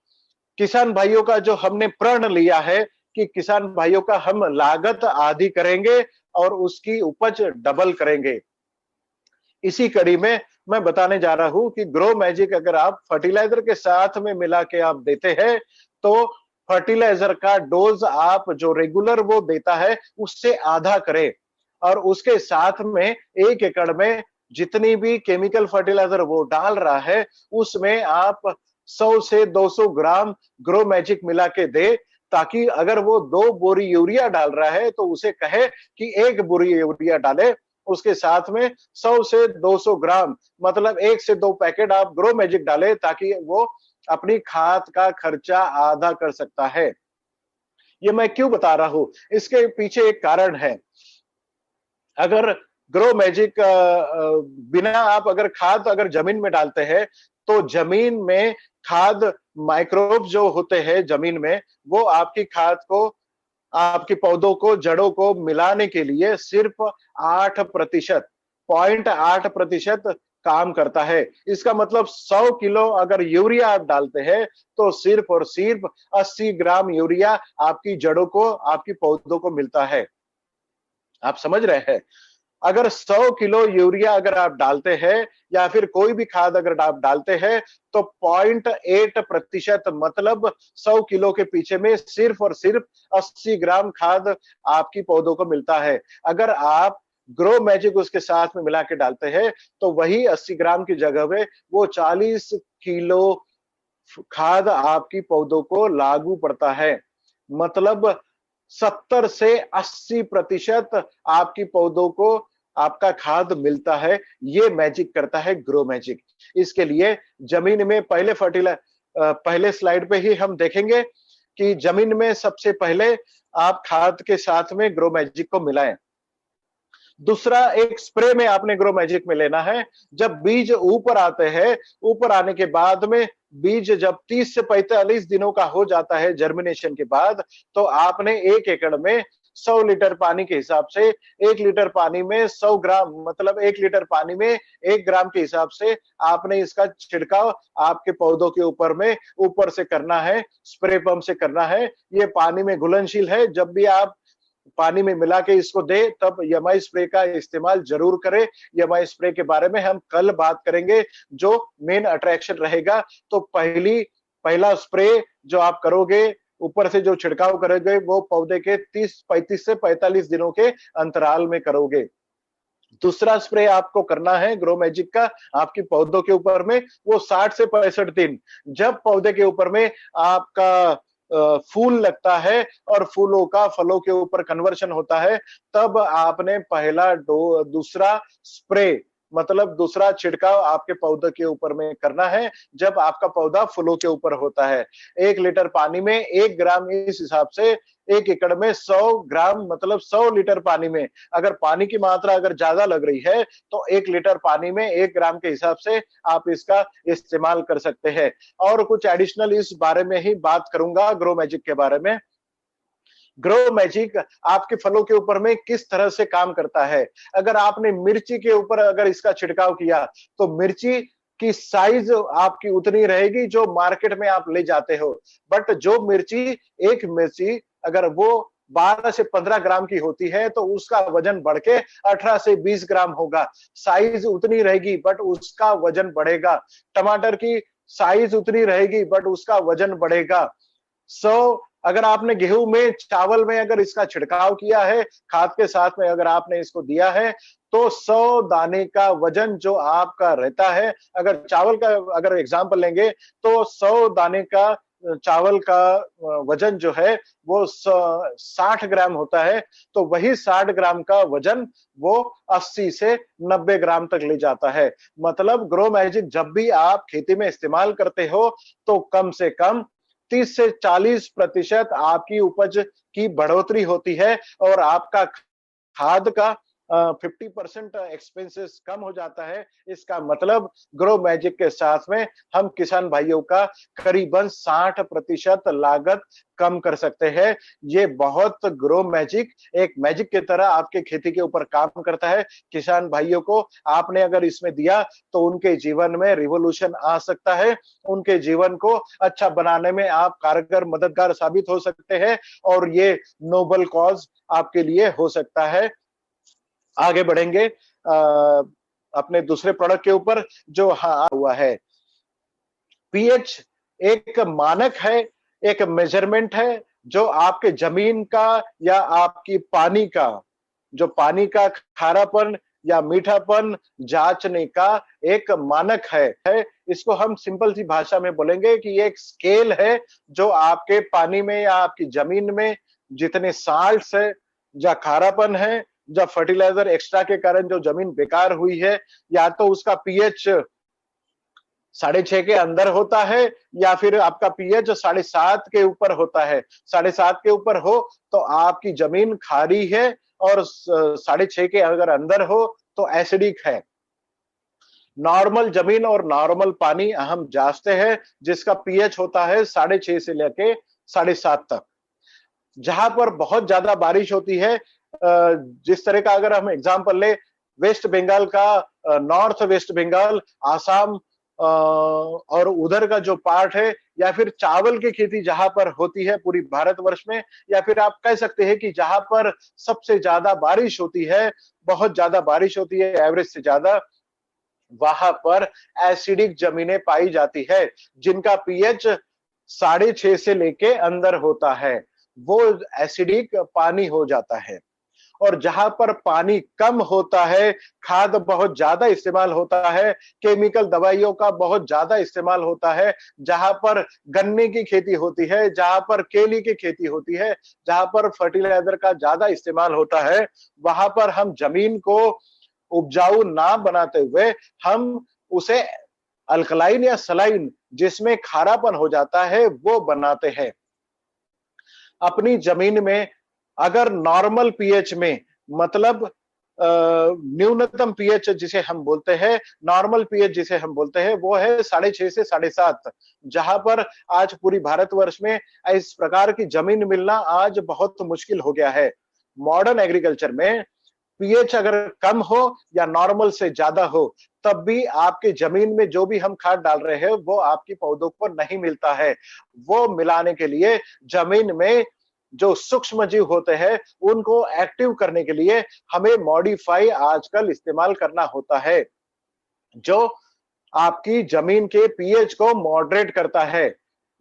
Speaker 1: किसान भाइयों का जो हमने प्रण लिया है कि किसान भाइयों का हम लागत आधी करेंगे और उसकी उपज डबल करेंगे। इसी कड़ी में मैं बताने जा रहा हूं कि ग्रो मैजिक अगर आप फर्टिलाइजर के साथ में मिला के आप देते हैं तो फर्टिलाइजर का डोज आप जो रेगुलर वो देता है उससे आधा करें, और उसके साथ में 1 एकड़ में जितनी भी केमिकल फर्टिलाइजर वो डाल रहा है उसमें आप 100 से 200 ग्राम ग्रो मैजिक मिला के दे, ताकि अगर वो 2 बोरी यूरिया डाल रहा है तो उसे कहे कि 1 बोरी यूरिया डाले, उसके साथ में 100 से 200 ग्राम मतलब 1 से 2 पैकेट आप ग्रो मैजिक डाले, ताकि वो अपनी खाद का खर्चा आधा कर सकता है। ये मैं क्यों बता रहा हूं, इसके पीछे एक कारण है। अगर ग्रो मैजिक बिना आप अगर खाद अगर जमीन में डालते हैं तो जमीन में खाद माइक्रोब जो होते हैं जमीन में, वो आपकी खाद को, आपके पौधों को, जड़ों को मिलाने के लिए सिर्फ 8%, 0.8% काम करता है। इसका मतलब 100 किलो अगर यूरिया आप डालते हैं तो सिर्फ और सिर्फ 80 ग्राम यूरिया आपकी जड़ों को, आपकी पौधों को मिलता है। आप समझ रहे हैं? अगर 100 किलो यूरिया अगर आप डालते हैं या फिर कोई भी खाद अगर आप डालते हैं तो 0.8% मतलब 100 किलो के पीछे में सिर्फ और सिर्फ 80 ग्राम खाद आपकी पौधों को मिलता है। अगर आप ग्रो मैजिक उसके साथ में मिला के डालते हैं तो वही 80 ग्राम की जगह पे वो 40 किलो खाद आपकी पौधों को लागू पड़ता है। मतलब 70 से 80% आपकी पौधों को आपका खाद मिलता है। ये मैजिक करता है ग्रो मैजिक। इसके लिए जमीन में पहले स्लाइड पे ही हम देखेंगे कि जमीन में सबसे पहले आप खाद के साथ में ग्रो मैजिक को मिलाएं। दूसरा, एक स्प्रे में आपने ग्रो मैजिक में लेना है। जब बीज ऊपर आते हैं, ऊपर आने के बाद में बीज जब 30 से 45 दिनों का हो जाता है जर्मिनेशन के बाद, तो आपने 1 एकड़ में 100 लीटर पानी के हिसाब से 1 लीटर पानी में 100 ग्राम मतलब 1 लीटर पानी में 1 ग्राम के हिसाब से आपने इसका छिड़काव आपके पौधों के ऊपर में ऊपर से करना है, स्प्रे पंप से करना है। ये पानी में घुलनशील है, जब भी आप पानी में मिला के इसको दे तब यमाई स्प्रे का इस्तेमाल जरूर करें। यमाई स्प्रे के बारे में हम कल बात करेंगे जो मेन अट्रैक्शन रहेगा। तो पहली पहला स्प्रे जो आप करोगे, ऊपर से जो छिड़काव करोगे, वो पौधे के 35 से 45 दिनों के अंतराल में करोगे। दूसरा स्प्रे आपको करना है ग्रो मैजिक का आपकी पौधों के ऊपर में, वो 60 से 65 दिन, जब पौधे के ऊपर में आपका फूल लगता है और फूलों का फलों के ऊपर कन्वर्शन होता है, तब आपने पहला दूसरा स्प्रे मतलब दूसरा छिड़काव आपके पौधे के ऊपर में करना है, जब आपका पौधा फूलों के ऊपर होता है। 1 लीटर पानी में 1 ग्राम, इस हिसाब से 1 एकड़ में 100 ग्राम, मतलब 100 लीटर पानी में अगर पानी की मात्रा अगर ज्यादा लग रही है, तो 1 लीटर पानी में 1 ग्राम के हिसाब से आप इसका इस्तेमाल कर सकते हैं। और कुछ एडिशनल इस बारे में ही बात करूंगा ग्रो मैजिक के बारे में। ग्रो मैजिक आपके फलों के ऊपर में किस तरह से काम करता है। अगर आपने मिर्ची के ऊपर अगर इसका छिड़काव किया, तो मिर्ची की साइज आपकी उतनी रहेगी जो मार्केट में आप ले जाते हो। बट जो मिर्ची, एक मिर्ची अगर वो 12 से 15 ग्राम की होती है, तो उसका वजन बढ़ के 18 से 20 ग्राम होगा। साइज उतनी रहेगी बट उसका वजन बढ़ेगा। टमाटर की साइज उतनी रहेगी बट उसका वजन बढ़ेगा। अगर आपने गेहूं में, चावल में अगर इसका छिड़काव किया है, खाद के साथ में अगर आपने इसको दिया है, तो 100 दाने का वजन जो आपका रहता है, अगर चावल का अगर एग्जांपल लेंगे, तो 100 दाने का चावल का वजन जो है वो 60 ग्राम होता है, तो वही 60 ग्राम का वजन वो 80 से 90 ग्राम तक ले जाता है। मतलब ग्रो मैजिक जब भी आप खेती में इस्तेमाल करते हो, तो कम से कम 30 से 40% आपकी उपज की बढ़ोतरी होती है और आपका खाद का 50% एक्सपेंसेस कम हो जाता है। इसका मतलब ग्रो मैजिक के साथ में हम किसान भाइयों का करीबन 60% लागत कम कर सकते हैं। ये बहुत ग्रो मैजिक एक मैजिक की तरह आपके खेती के ऊपर काम करता है। किसान भाइयों को आपने अगर इसमें दिया, तो उनके जीवन में रिवॉल्यूशन आ सकता है। उनके जीवन को अच्छा बनाने में आप कारगर मददगार साबित हो सकते हैं और ये नोबल कॉज आपके लिए हो सकता है। आगे बढ़ेंगे अपने दूसरे प्रोडक्ट के ऊपर जो हुआ है। पीएच एक मानक है, एक मेजरमेंट है, जो आपके जमीन का या आपकी पानी का, जो पानी का खारापन या मीठापन जांचने का एक मानक है। इसको हम सिंपल सी भाषा में बोलेंगे कि ये एक स्केल है, जो आपके पानी में या आपकी जमीन में जितने साल्ट्स है या खारापन है, जब फर्टिलाइजर एक्स्ट्रा के कारण जो जमीन बेकार हुई है, या तो उसका पीएच 6.5 के अंदर होता है, या फिर आपका पीएच 7.5 के ऊपर होता है। 7.5 के ऊपर हो तो आपकी जमीन खारी है, और 6.5 के अगर अंदर हो तो एसिडिक है। नॉर्मल जमीन और नॉर्मल पानी हम जांचते हैं, जिसका पीएच होता है 6.5 से लेके 7.5 तक। जहां पर बहुत ज्यादा बारिश होती है, जिस तरह का अगर हम एग्जांपल ले, वेस्ट बंगाल का, नॉर्थ वेस्ट बंगाल, आसाम, और उधर का जो पार्ट है, या फिर चावल की खेती जहां पर होती है पूरी भारतवर्ष में, या फिर आप कह सकते हैं कि जहां पर सबसे ज्यादा बारिश होती है, बहुत ज्यादा बारिश होती है एवरेज से ज्यादा, वहां पर एसिडिक जमीनें पाई जाती है, जिनका पीएच 6.5 से लेके अंदर होता है, वो एसिडिक पानी हो जाता है। और जहां पर पानी कम होता है, खाद बहुत ज्यादा इस्तेमाल होता है, केमिकल दवाइयों का बहुत ज्यादा इस्तेमाल होता है, जहां पर गन्ने की खेती होती है, जहां पर केली की खेती होती है, जहां पर फर्टिलाइजर का ज्यादा इस्तेमाल होता है, वहां पर हम जमीन को उपजाऊ ना बनाते हुए हम उसे अल्कलाइन या सलाइन, जिसमें खारापन हो जाता है, वो बनाते हैं। अपनी जमीन में अगर नॉर्मल पीएच में, मतलब न्यूनतम पीएच जिसे हम बोलते हैं, नॉर्मल पीएच जिसे हम बोलते हैं, वो है 6.5 से 7.5, जहां पर आज पूरी भारतवर्ष में इस प्रकार की जमीन मिलना आज बहुत मुश्किल हो गया है। मॉडर्न एग्रीकल्चर में पीएच अगर कम हो या नॉर्मल से ज्यादा हो, तब भी आपके जमीन में जो भी हम खाद डाल रहे हैं, वो आपकी पौधों को नहीं मिलता है। वो मिलाने के लिए जमीन में जो सूक्ष्म जीव होते हैं, उनको एक्टिव करने के लिए हमें मॉडिफाई आजकल इस्तेमाल करना होता है, जो आपकी जमीन के पीएच को मॉडरेट करता है।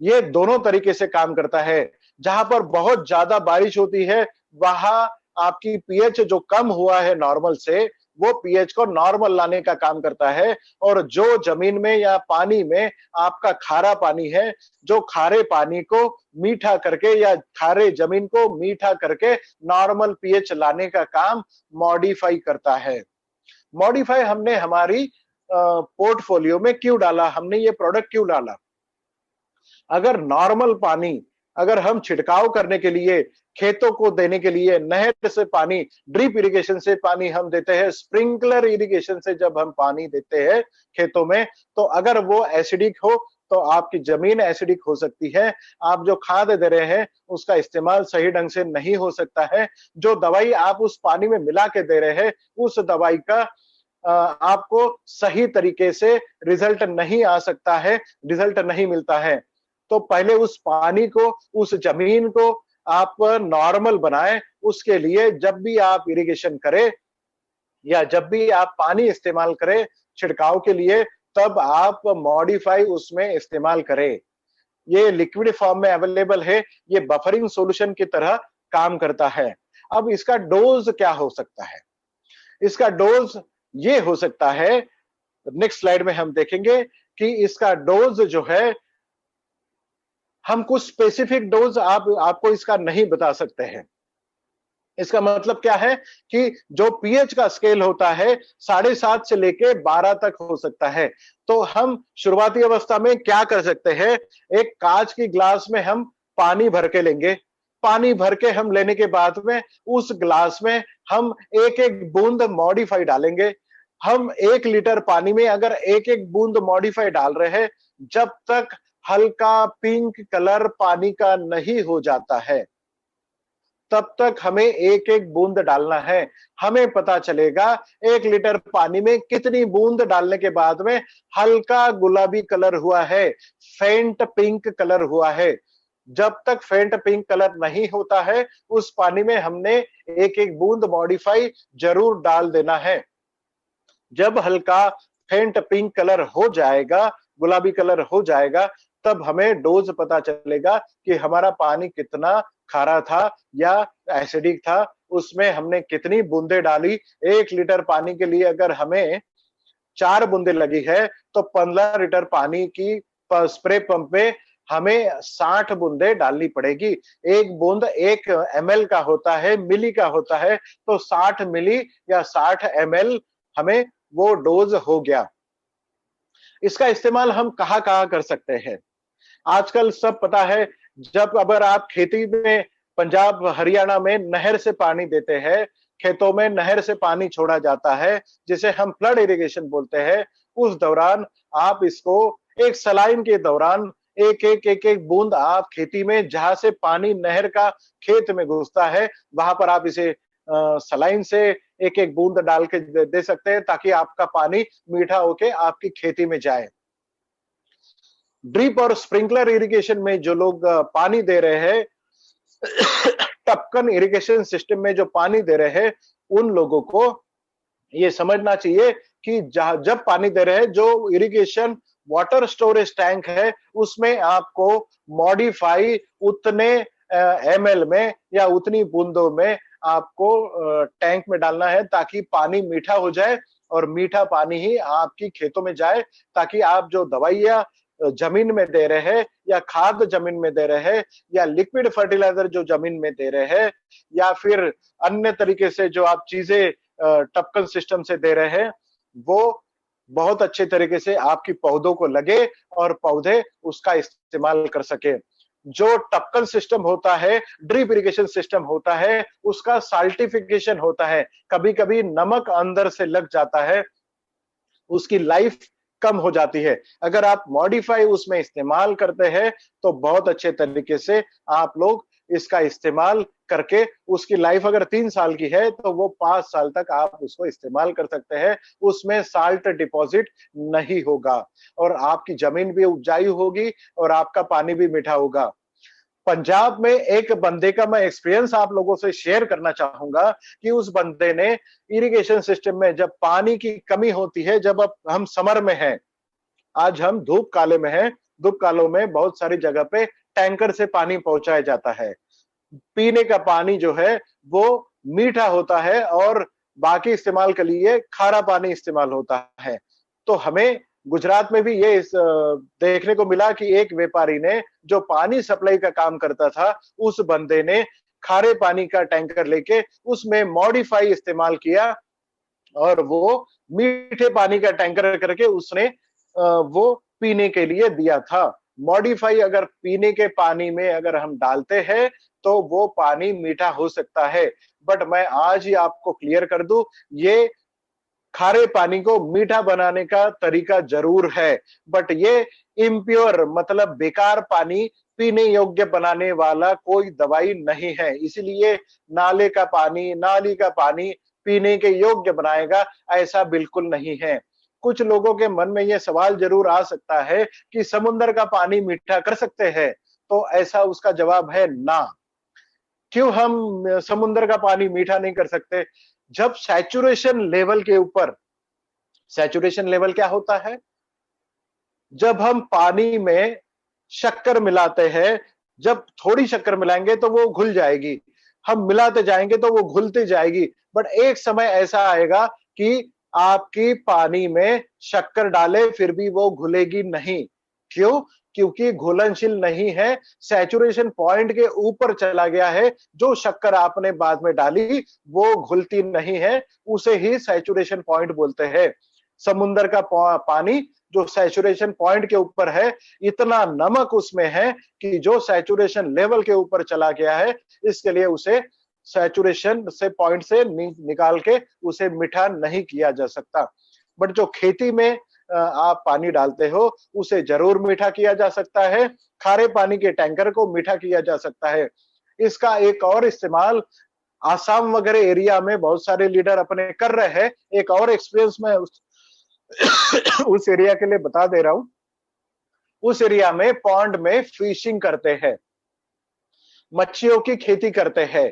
Speaker 1: ये दोनों तरीके से काम करता है। जहां पर बहुत ज्यादा बारिश होती है, वहां आपकी पीएच जो कम हुआ है नॉर्मल से, वो पीएच को नॉर्मल लाने का काम करता है। और जो जमीन में या पानी में आपका खारा पानी है, जो खारे पानी को मीठा करके या खारे जमीन को मीठा करके नॉर्मल पीएच लाने का काम मॉडिफाई करता है। मॉडिफाई हमने हमारी पोर्टफोलियो में क्यों डाला, हमने ये प्रोडक्ट क्यों डाला? अगर नॉर्मल पानी अगर हम छिड़काव करने के लिए, खेतों को देने के लिए नहर से पानी, ड्रिप इरिगेशन से पानी हम देते हैं, स्प्रिंकलर इरिगेशन से जब हम पानी देते हैं खेतों में, तो अगर वो एसिडिक हो तो आपकी जमीन एसिडिक हो सकती है। आप जो खाद दे रहे हैं उसका इस्तेमाल सही ढंग से नहीं हो सकता है। जो दवाई आप उस पानी में मिला के दे रहे हैं, उस दवाई का आपको सही तरीके से रिजल्ट नहीं आ सकता है, रिजल्ट नहीं मिलता है। तो पहले उस पानी को, उस जमीन को आप नॉर्मल बनाएं। उसके लिए जब भी आप इरिगेशन करें या जब भी आप पानी इस्तेमाल करें छिड़काव के लिए, तब आप मॉडिफाई उसमें इस्तेमाल करें। ये लिक्विड फॉर्म में अवेलेबल है, ये बफरिंग सॉल्यूशन की तरह काम करता है। अब इसका डोज क्या हो सकता है? इसका डोज ये हो सकता है, नेक्स्ट स्लाइड में हम देखेंगे कि इसका डोज जो है, हम कुछ स्पेसिफिक डोज आपको इसका नहीं बता सकते हैं। इसका मतलब क्या है कि जो पीएच का स्केल होता है 7.5 से लेके 12 तक हो सकता है। तो हम शुरुआती अवस्था में क्या कर सकते हैं, एक कांच की ग्लास में हम पानी भर के लेंगे। पानी भर के हम लेने के बाद में उस ग्लास में हम एक एक बूंद मॉडिफाई डालेंगे। हम 1 लीटर पानी में अगर एक एक बूंद मॉडिफाई डाल रहे हैं, जब तक हल्का पिंक कलर पानी का नहीं हो जाता है, तब तक हमें एक एक बूंद डालना है। हमें पता चलेगा 1 लीटर पानी में कितनी बूंद डालने के बाद में हल्का गुलाबी कलर हुआ है, फेंट पिंक कलर हुआ है। जब तक फेंट पिंक कलर नहीं होता है, उस पानी में हमने एक एक बूंद मॉडिफाई जरूर डाल देना है। जब हल्का फेंट पिंक कलर हो जाएगा, गुलाबी कलर हो जाएगा, तब हमें डोज पता चलेगा कि हमारा पानी कितना खारा था या एसिडिक था, उसमें हमने कितनी बूंदे डाली। 1 लीटर पानी के लिए अगर हमें 4 बूंदे लगी है, तो 15 लीटर पानी की स्प्रे पंप में हमें 60 बूंदे डालनी पड़ेगी। एक बूंद 1 ml का होता है, मिली का होता है, तो 60 मिली या 60 ml हमें वो डोज हो गया। इसका इस्तेमाल हम कहाँ-कहाँ कर सकते हैं? आजकल सब पता है, जब अगर आप खेती में पंजाब हरियाणा में नहर से पानी देते हैं, खेतों में नहर से पानी छोड़ा जाता है, जिसे हम फ्लड इरिगेशन बोलते हैं, उस दौरान आप इसको एक सलाइन के दौरान एक एक बूंद आप खेती में, जहां से पानी नहर का खेत में घुसता है, वहां पर आप इसे सलाइन से एक एक बूंद डाल के दे सकते हैं, ताकि आपका पानी मीठा होके आपकी खेती में जाए। ड्रिप और स्प्रिंकलर इरिगेशन में जो लोग पानी दे रहे हैं, टपकन इरिगेशन सिस्टम में जो पानी दे रहे हैं, उन लोगों को ये समझना चाहिए कि जब पानी दे रहे हैं, जो इरिगेशन वाटर स्टोरेज टैंक है, उसमें आपको मॉडिफाई उतने एमएल में या उतनी बूंदों में आपको टैंक में डालना है, ताकि पानी मीठा हो जाए और मीठा पानी ही आपकी खेतों में जाए, ताकि आप जो दवाइयां जमीन में दे रहे हैं या खाद जमीन में दे रहे हैं या लिक्विड फर्टिलाइजर जो जमीन में दे रहे हैं या फिर अन्य तरीके से जो आप चीजें टपकन सिस्टम से दे रहे हैं, वो बहुत अच्छे तरीके से आपकी पौधों को लगे और पौधे उसका इस्तेमाल कर सके। जो टपकन सिस्टम होता है, ड्रिप इरिगेशन सिस्टम होता है, उसका साल्टिफिकेशन होता है। कभी कभी नमक अंदर से लग जाता है, उसकी लाइफ कम हो जाती है। अगर आप मॉडिफाई उसमें इस्तेमाल करते हैं, तो बहुत अच्छे तरीके से आप लोग इसका इस्तेमाल करके, उसकी लाइफ अगर 3 साल की है, तो वो 5 साल तक आप उसको इस्तेमाल कर सकते हैं। उसमें साल्ट डिपॉजिट नहीं होगा और आपकी जमीन भी उपजाऊ होगी और आपका पानी भी मीठा होगा। पंजाब में एक बंदे का मैं एक्सपीरियंस आप लोगों से शेयर करना चाहूंगा कि उस बंदे ने इरिगेशन सिस्टम में, जब पानी की कमी होती है, जब अब हम समर में हैं, आज हम धूप काले में हैं, दुख कालों में बहुत सारी जगह पे टैंकर से पानी पहुंचाया जाता है। पीने का पानी जो है वो मीठा होता है और बाकी इस्तेमाल के लिए खारा पानी इस्तेमाल होता है। तो हमें गुजरात में भी ये देखने को मिला कि एक व्यापारी ने जो पानी सप्लाई का काम करता था, उस बंदे ने खारे पानी का टैंकर लेके उसमें मॉडिफाई इस्तेमाल किया और वो मीठे पानी का टैंकर करके उसने वो पीने के लिए दिया था। मॉडिफाई अगर पीने के पानी में अगर हम डालते हैं तो वो पानी मीठा हो सकता है। बट मैं आज ही आपको क्लियर कर दूं, ये खारे पानी को मीठा बनाने का तरीका जरूर है, बट ये इम्प्योर मतलब बेकार पानी पीने योग्य बनाने वाला कोई दवाई नहीं है। इसलिए नाले का पानी, नाली का पानी पीने के योग्य बनाएगा, ऐसा बिल्कुल नहीं है। कुछ लोगों के मन में यह सवाल जरूर आ सकता है कि समुद्र का पानी मीठा कर सकते हैं, तो ऐसा उसका जवाब है ना। क्यों हम समुद्र का पानी मीठा नहीं कर सकते? जब सैचुरेशन लेवल के ऊपर, सैचुरेशन लेवल क्या होता है? जब हम पानी में शक्कर मिलाते हैं, जब थोड़ी शक्कर मिलाएंगे तो वो घुल जाएगी, हम मिलाते जाएंगे तो वो घुलती जाएगी। बट एक समय ऐसा आएगा कि आपकी पानी में शक्कर डाले फिर भी वो घुलेगी नहीं। क्यों? क्योंकि घुलनशील नहीं है, सैचुरेशन पॉइंट के ऊपर चला गया है। जो शक्कर आपने बाद में डाली वो घुलती नहीं है, उसे ही सैचुरेशन पॉइंट बोलते हैं। समुद्र का पानी जो सैचुरेशन पॉइंट के ऊपर है, इतना नमक उसमें है कि जो सैचुरेशन लेवल के ऊपर चला गया है, इसके लिए उसे सैचुरेशन से पॉइंट से निकाल के उसे मीठा नहीं किया जा सकता। बट जो खेती में आप पानी डालते हो, उसे जरूर मीठा किया जा सकता है। खारे पानी के टैंकर को मीठा किया जा सकता है। इसका एक और इस्तेमाल आसाम वगैरह एरिया में बहुत सारे लीडर अपने कर रहे हैं। एक और एक्सपीरियंस में उस एरिया के लिए बता दे रहा हूं। उस एरिया में पॉन्ड में फिशिंग करते हैं, मच्छियों की खेती करते हैं।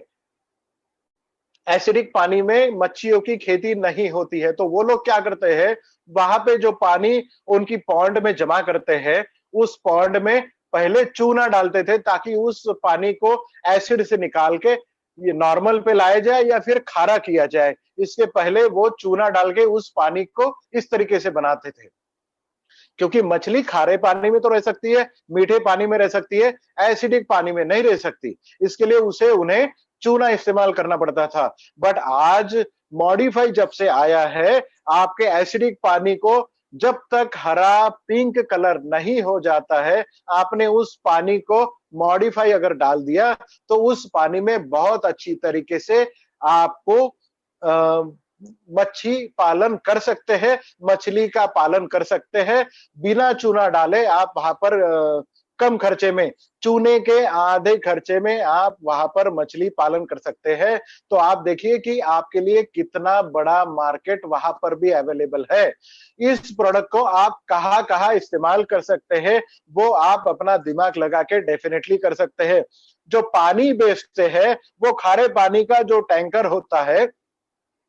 Speaker 1: एसिडिक पानी में मच्छियों की खेती नहीं होती है, तो वो लोग क्या करते हैं, वहां पे जो पानी उनकी पॉन्ड में जमा करते हैं, उस पॉन्ड में पहले चूना डालते थे ताकि उस पानी को एसिड से निकाल के ये नॉर्मल पे लाया जाए या फिर खारा किया जाए। इसके पहले वो चूना डाल के उस पानी को इस तरीके से बनाते थे, क्योंकि मछली खारे पानी में तो रह सकती है, मीठे पानी में रह सकती है, एसिडिक पानी में नहीं रह सकती। इसके लिए उसे उन्हें चूना इस्तेमाल करना पड़ता था। बट आज मॉडिफाई जब से आया है, आपके एसिडिक पानी को जब तक हरा पिंक कलर नहीं हो जाता है, आपने उस पानी को मॉडिफाई अगर डाल दिया तो उस पानी में बहुत अच्छी तरीके से आपको मच्छी पालन कर सकते हैं, मछली का पालन कर सकते हैं। बिना चूना डाले आप वहां पर कम खर्चे में, चूने के आधे खर्चे में आप वहां पर मछली पालन कर सकते हैं। तो आप देखिए कि आपके लिए कितना बड़ा मार्केट वहां पर भी अवेलेबल है। इस प्रोडक्ट को आप कहां कहां इस्तेमाल कर सकते हैं, वो आप अपना दिमाग लगा के डेफिनेटली कर सकते हैं। जो पानी बेचते हैं, वो खारे पानी का जो टैंकर होता है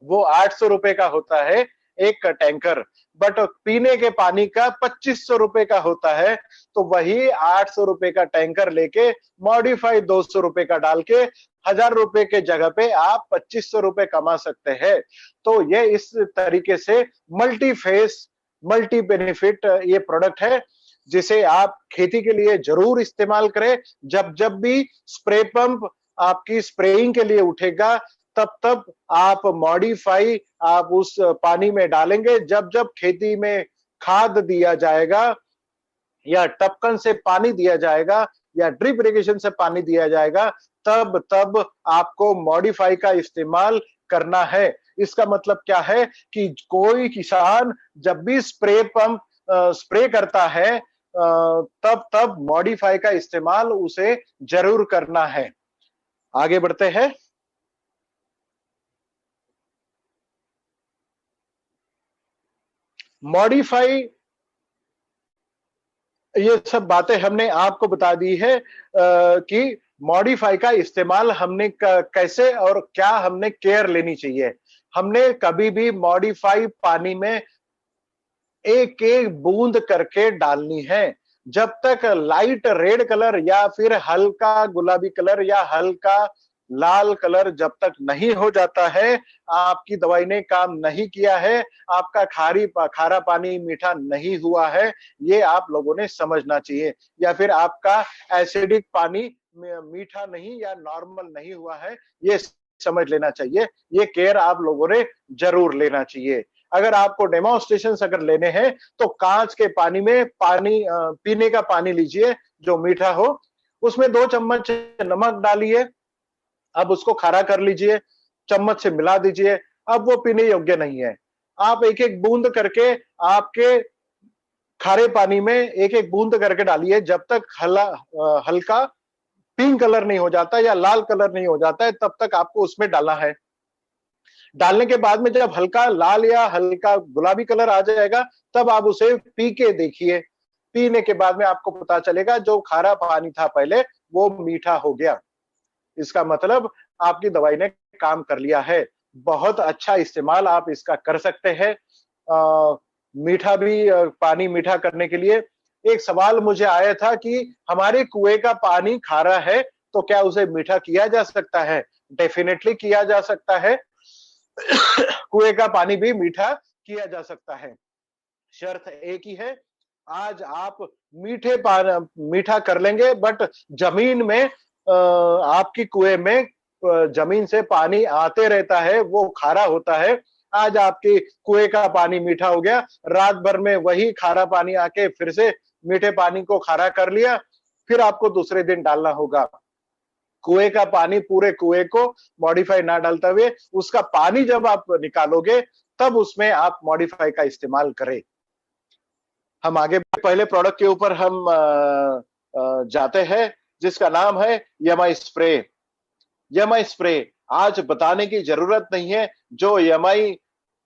Speaker 1: वो 800 रुपए का होता है एक टैंकर, बट पीने के पानी का 2500 रुपए का होता है। तो वही 800 रुपए का टैंकर लेके मॉडिफाई 200 रुपए का डाल के 1000 रुपए के जगह पे आप 2500 रुपए कमा सकते हैं। तो ये इस तरीके से मल्टी फेस, मल्टी बेनिफिट ये प्रोडक्ट है, जिसे आप खेती के लिए जरूर इस्तेमाल करें। जब जब भी स्प्रे पंप आपकी स्प्रेइंग के लिए उठेगा, तब तब आप मॉडिफाई आप उस पानी में डालेंगे। जब जब खेती में खाद दिया जाएगा या टपकन से पानी दिया जाएगा या ड्रिप इरिगेशन से पानी दिया जाएगा, तब तब आपको मॉडिफाई का इस्तेमाल करना है। इसका मतलब क्या है कि कोई किसान जब भी स्प्रे पंप स्प्रे करता है, तब तब मॉडिफाई का इस्तेमाल उसे जरूर करना है। आगे बढ़ते हैं। मॉडिफाई, ये सब बातें हमने आपको बता दी है कि मॉडिफाई का इस्तेमाल हमने कैसे और क्या हमने केयर लेनी चाहिए। हमने कभी भी मॉडिफाई पानी में एक एक बूंद करके डालनी है। जब तक लाइट रेड कलर या फिर हल्का गुलाबी कलर या हल्का लाल कलर जब तक नहीं हो जाता है, आपकी दवाई ने काम नहीं किया है, आपका खारा पानी मीठा नहीं हुआ है, ये आप लोगों ने समझना चाहिए। या फिर आपका एसिडिक पानी मीठा नहीं या नॉर्मल नहीं हुआ है, ये समझ लेना चाहिए। ये केयर आप लोगों ने जरूर लेना चाहिए। अगर आपको डेमोन्स्ट्रेशन अगर लेने हैं तो कांच के पानी में पीने का पानी लीजिए जो मीठा हो, उसमें 2 चम्मच नमक डालिए, अब उसको खारा कर लीजिए, चम्मच से मिला दीजिए, अब वो पीने योग्य नहीं है। आप एक-एक बूंद करके आपके खारे पानी में एक-एक बूंद करके डालिए, जब तक हल्का पिंक कलर नहीं हो जाता या लाल कलर नहीं हो जाता है, तब तक आपको उसमें डालना है। डालने के बाद में जब हल्का लाल या हल्का गुलाबी कलर आ जाएगा, तब आप उसे पी के देखिए। पीने के बाद में आपको पता चलेगा जो खारा पानी था पहले, वो मीठा हो गया। इसका मतलब आपकी दवाई ने काम कर लिया है। बहुत अच्छा इस्तेमाल आप इसका कर सकते हैं। मीठा भी पानी मीठा करने के लिए एक सवाल मुझे आया था कि हमारे कुएं का पानी खारा है, तो क्या उसे मीठा किया जा सकता है? डेफिनेटली किया जा सकता है। कुएं का पानी भी मीठा किया जा सकता है। शर्त एक ही है, आज आप मीठा कर लेंगे, बट जमीन में आपकी कुएं में जमीन से पानी आते रहता है, वो खारा होता है। आज आपके कुएं का पानी मीठा हो गया, रात भर में वही खारा पानी आके फिर से मीठे पानी को खारा कर लिया, फिर आपको दूसरे दिन डालना होगा। कुएं का पानी पूरे कुएं को मॉडिफाई ना डालते हुए उसका पानी जब आप निकालोगे, तब उसमें आप मॉडिफाई का इस्तेमाल करें। हम आगे पहले प्रोडक्ट के ऊपर हम जाते हैं, जिसका नाम है यमाई स्प्रे। यमाई स्प्रे आज बताने की जरूरत नहीं है। जो यमाई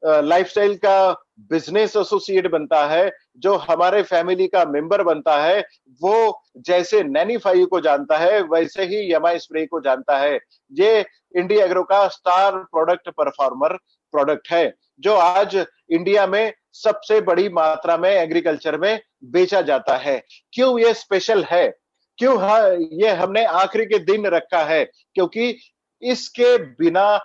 Speaker 1: लाइफस्टाइल का बिजनेस एसोसिएट बनता है, जो हमारे फैमिली का मेंबर बनता है, वो जैसे नैनी 5 को जानता है, वैसे ही यमाई स्प्रे को जानता है। ये इंडिया एग्रो का स्टार प्रोडक्ट परफॉर्मर प्रोडक्ट है, जो आज इंडिया में सबसे बड़ी मात्रा में एग्रीकल्चर में बेचा जाता है। क्यों ये स्पेशल है? क्यों ये हमने आखिरी के दिन रखा है? क्योंकि इसके बिना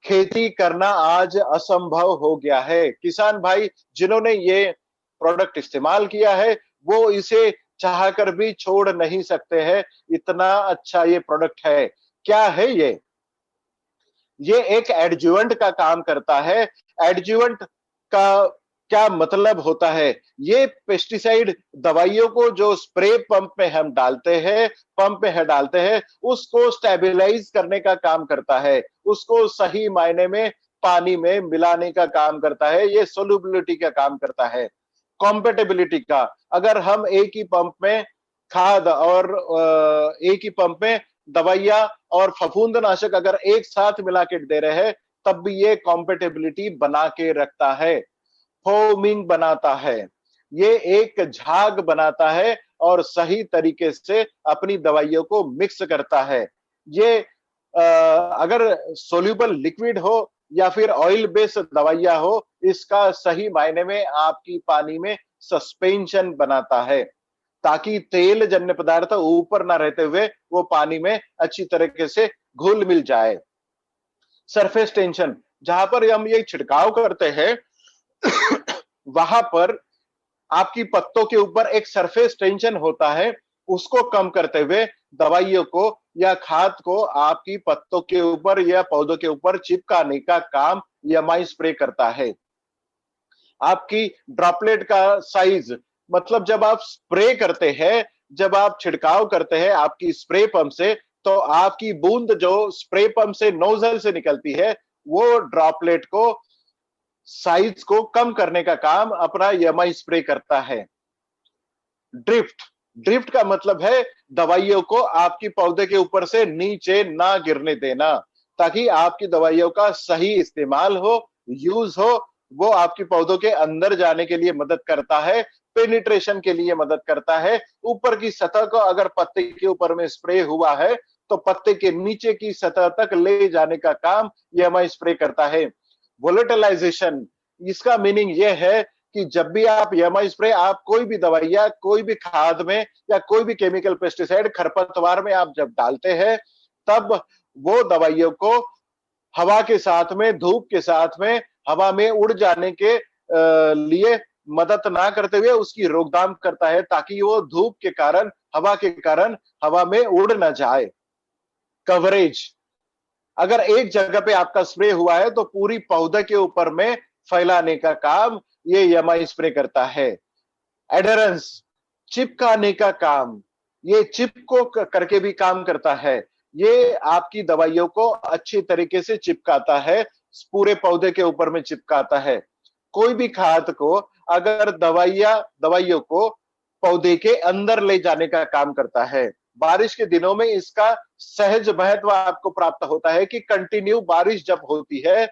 Speaker 1: खेती करना आज असंभव हो गया है। किसान भाई जिन्होंने ये प्रोडक्ट इस्तेमाल किया है, वो इसे चाहकर भी छोड़ नहीं सकते हैं, इतना अच्छा ये प्रोडक्ट है। क्या है ये? ये एक एडजुवेंट का काम करता है। एडजुवेंट का क्या मतलब होता है? ये पेस्टिसाइड दवाइयों को जो स्प्रे पंप में हम डालते हैं, उसको स्टेबलाइज करने का काम करता है, उसको सही मायने में पानी में मिलाने का काम करता है, ये सोल्युबिलिटी का काम करता है। कॉम्पेटेबिलिटी का, अगर हम एक ही पंप में खाद और एक ही पंप में दवाइयां और फफूंदनाशक अगर एक साथ मिला के दे रहे हैं, तब भी ये कॉम्पेटेबिलिटी बना के रखता है, फोमिंग बनाता है, ये एक झाग बनाता है और सही तरीके से अपनी दवाइयों को मिक्स करता है। ये अगर सोल्यूबल लिक्विड हो या फिर ऑयल बेस्ड दवाइयां हो, इसका सही मायने में आपकी पानी में सस्पेंशन बनाता है, ताकि तेल जन्य पदार्थ ऊपर ना रहते हुए वो पानी में अच्छी तरीके से घुल मिल जाए। सरफेस टेंशन, जहां पर हम ये छिड़काव करते हैं वहां पर आपकी पत्तों के ऊपर एक सरफेस टेंशन होता है, उसको कम करते हुए दवाइयों को या खाद को आपकी पत्तों के ऊपर या पौधों के ऊपर चिपकाने का काम यमाई स्प्रे करता है। आपकी ड्रॉपलेट का साइज, मतलब जब आप स्प्रे करते हैं, जब आप छिड़काव करते हैं आपकी स्प्रे पंप से, तो आपकी बूंद जो स्प्रे पंप से नोजल से निकलती है, वो ड्रॉपलेट को साइज को कम करने का काम अपना यमाई स्प्रे करता है। ड्रिफ्ट, ड्रिफ्ट का मतलब है दवाइयों को आपकी पौधे के ऊपर से नीचे ना गिरने देना, ताकि आपकी दवाइयों का सही इस्तेमाल हो, यूज हो, वो आपकी पौधों के अंदर जाने के लिए मदद करता है, पेनिट्रेशन के लिए मदद करता है। ऊपर की सतह को अगर पत्ते के ऊपर में स्प्रे हुआ है, तो पत्ते के नीचे की सतह तक ले जाने का काम यमाई स्प्रे करता है। वोलेटिलाइजेशन, इसका मीनिंग यह है कि जब भी आप यमा स्प्रे, आप कोई भी दवाइयां, कोई भी खाद में या कोई भी केमिकल पेस्टिसाइड खरपतवार में आप जब डालते हैं, तब वो दवाइयों को हवा के साथ में, धूप के साथ में, हवा में उड़ जाने के लिए मदद ना करते हुए उसकी रोकथाम करता है, ताकि वो धूप के कारण, हवा के कारण हवा में उड़ ना जाए। कवरेज, अगर एक जगह पे आपका स्प्रे हुआ है तो पूरी पौधे के ऊपर में फैलाने का काम ये यमा स्प्रे करता है। एडरेंस, चिपकाने का काम, ये चिपको करके भी काम करता है। ये आपकी दवाइयों को अच्छी तरीके से चिपकाता है, पूरे पौधे के ऊपर में चिपकाता है। कोई भी खाद को अगर दवाइयों को पौधे के अंदर ले जाने का काम करता है। बारिश के दिनों में इसका सहज महत्व आपको प्राप्त होता है कि कंटिन्यू बारिश जब होती है,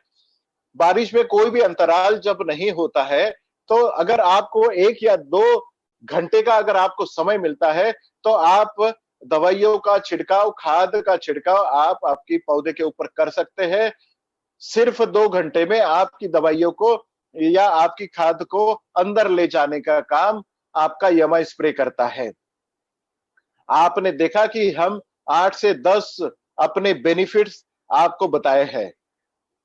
Speaker 1: बारिश में कोई भी अंतराल जब नहीं होता है, तो अगर आपको 1 या 2 घंटे का अगर आपको समय मिलता है, तो आप दवाइयों का छिड़काव, खाद का छिड़काव आप आपकी पौधे के ऊपर कर सकते हैं। सिर्फ 2 घंटे में आपकी दवाइयों को या आपकी खाद को अंदर ले जाने का काम आपका यमा स्प्रे करता है। आपने देखा कि हम 8 से 10 अपने बेनिफिट्स आपको बताए हैं।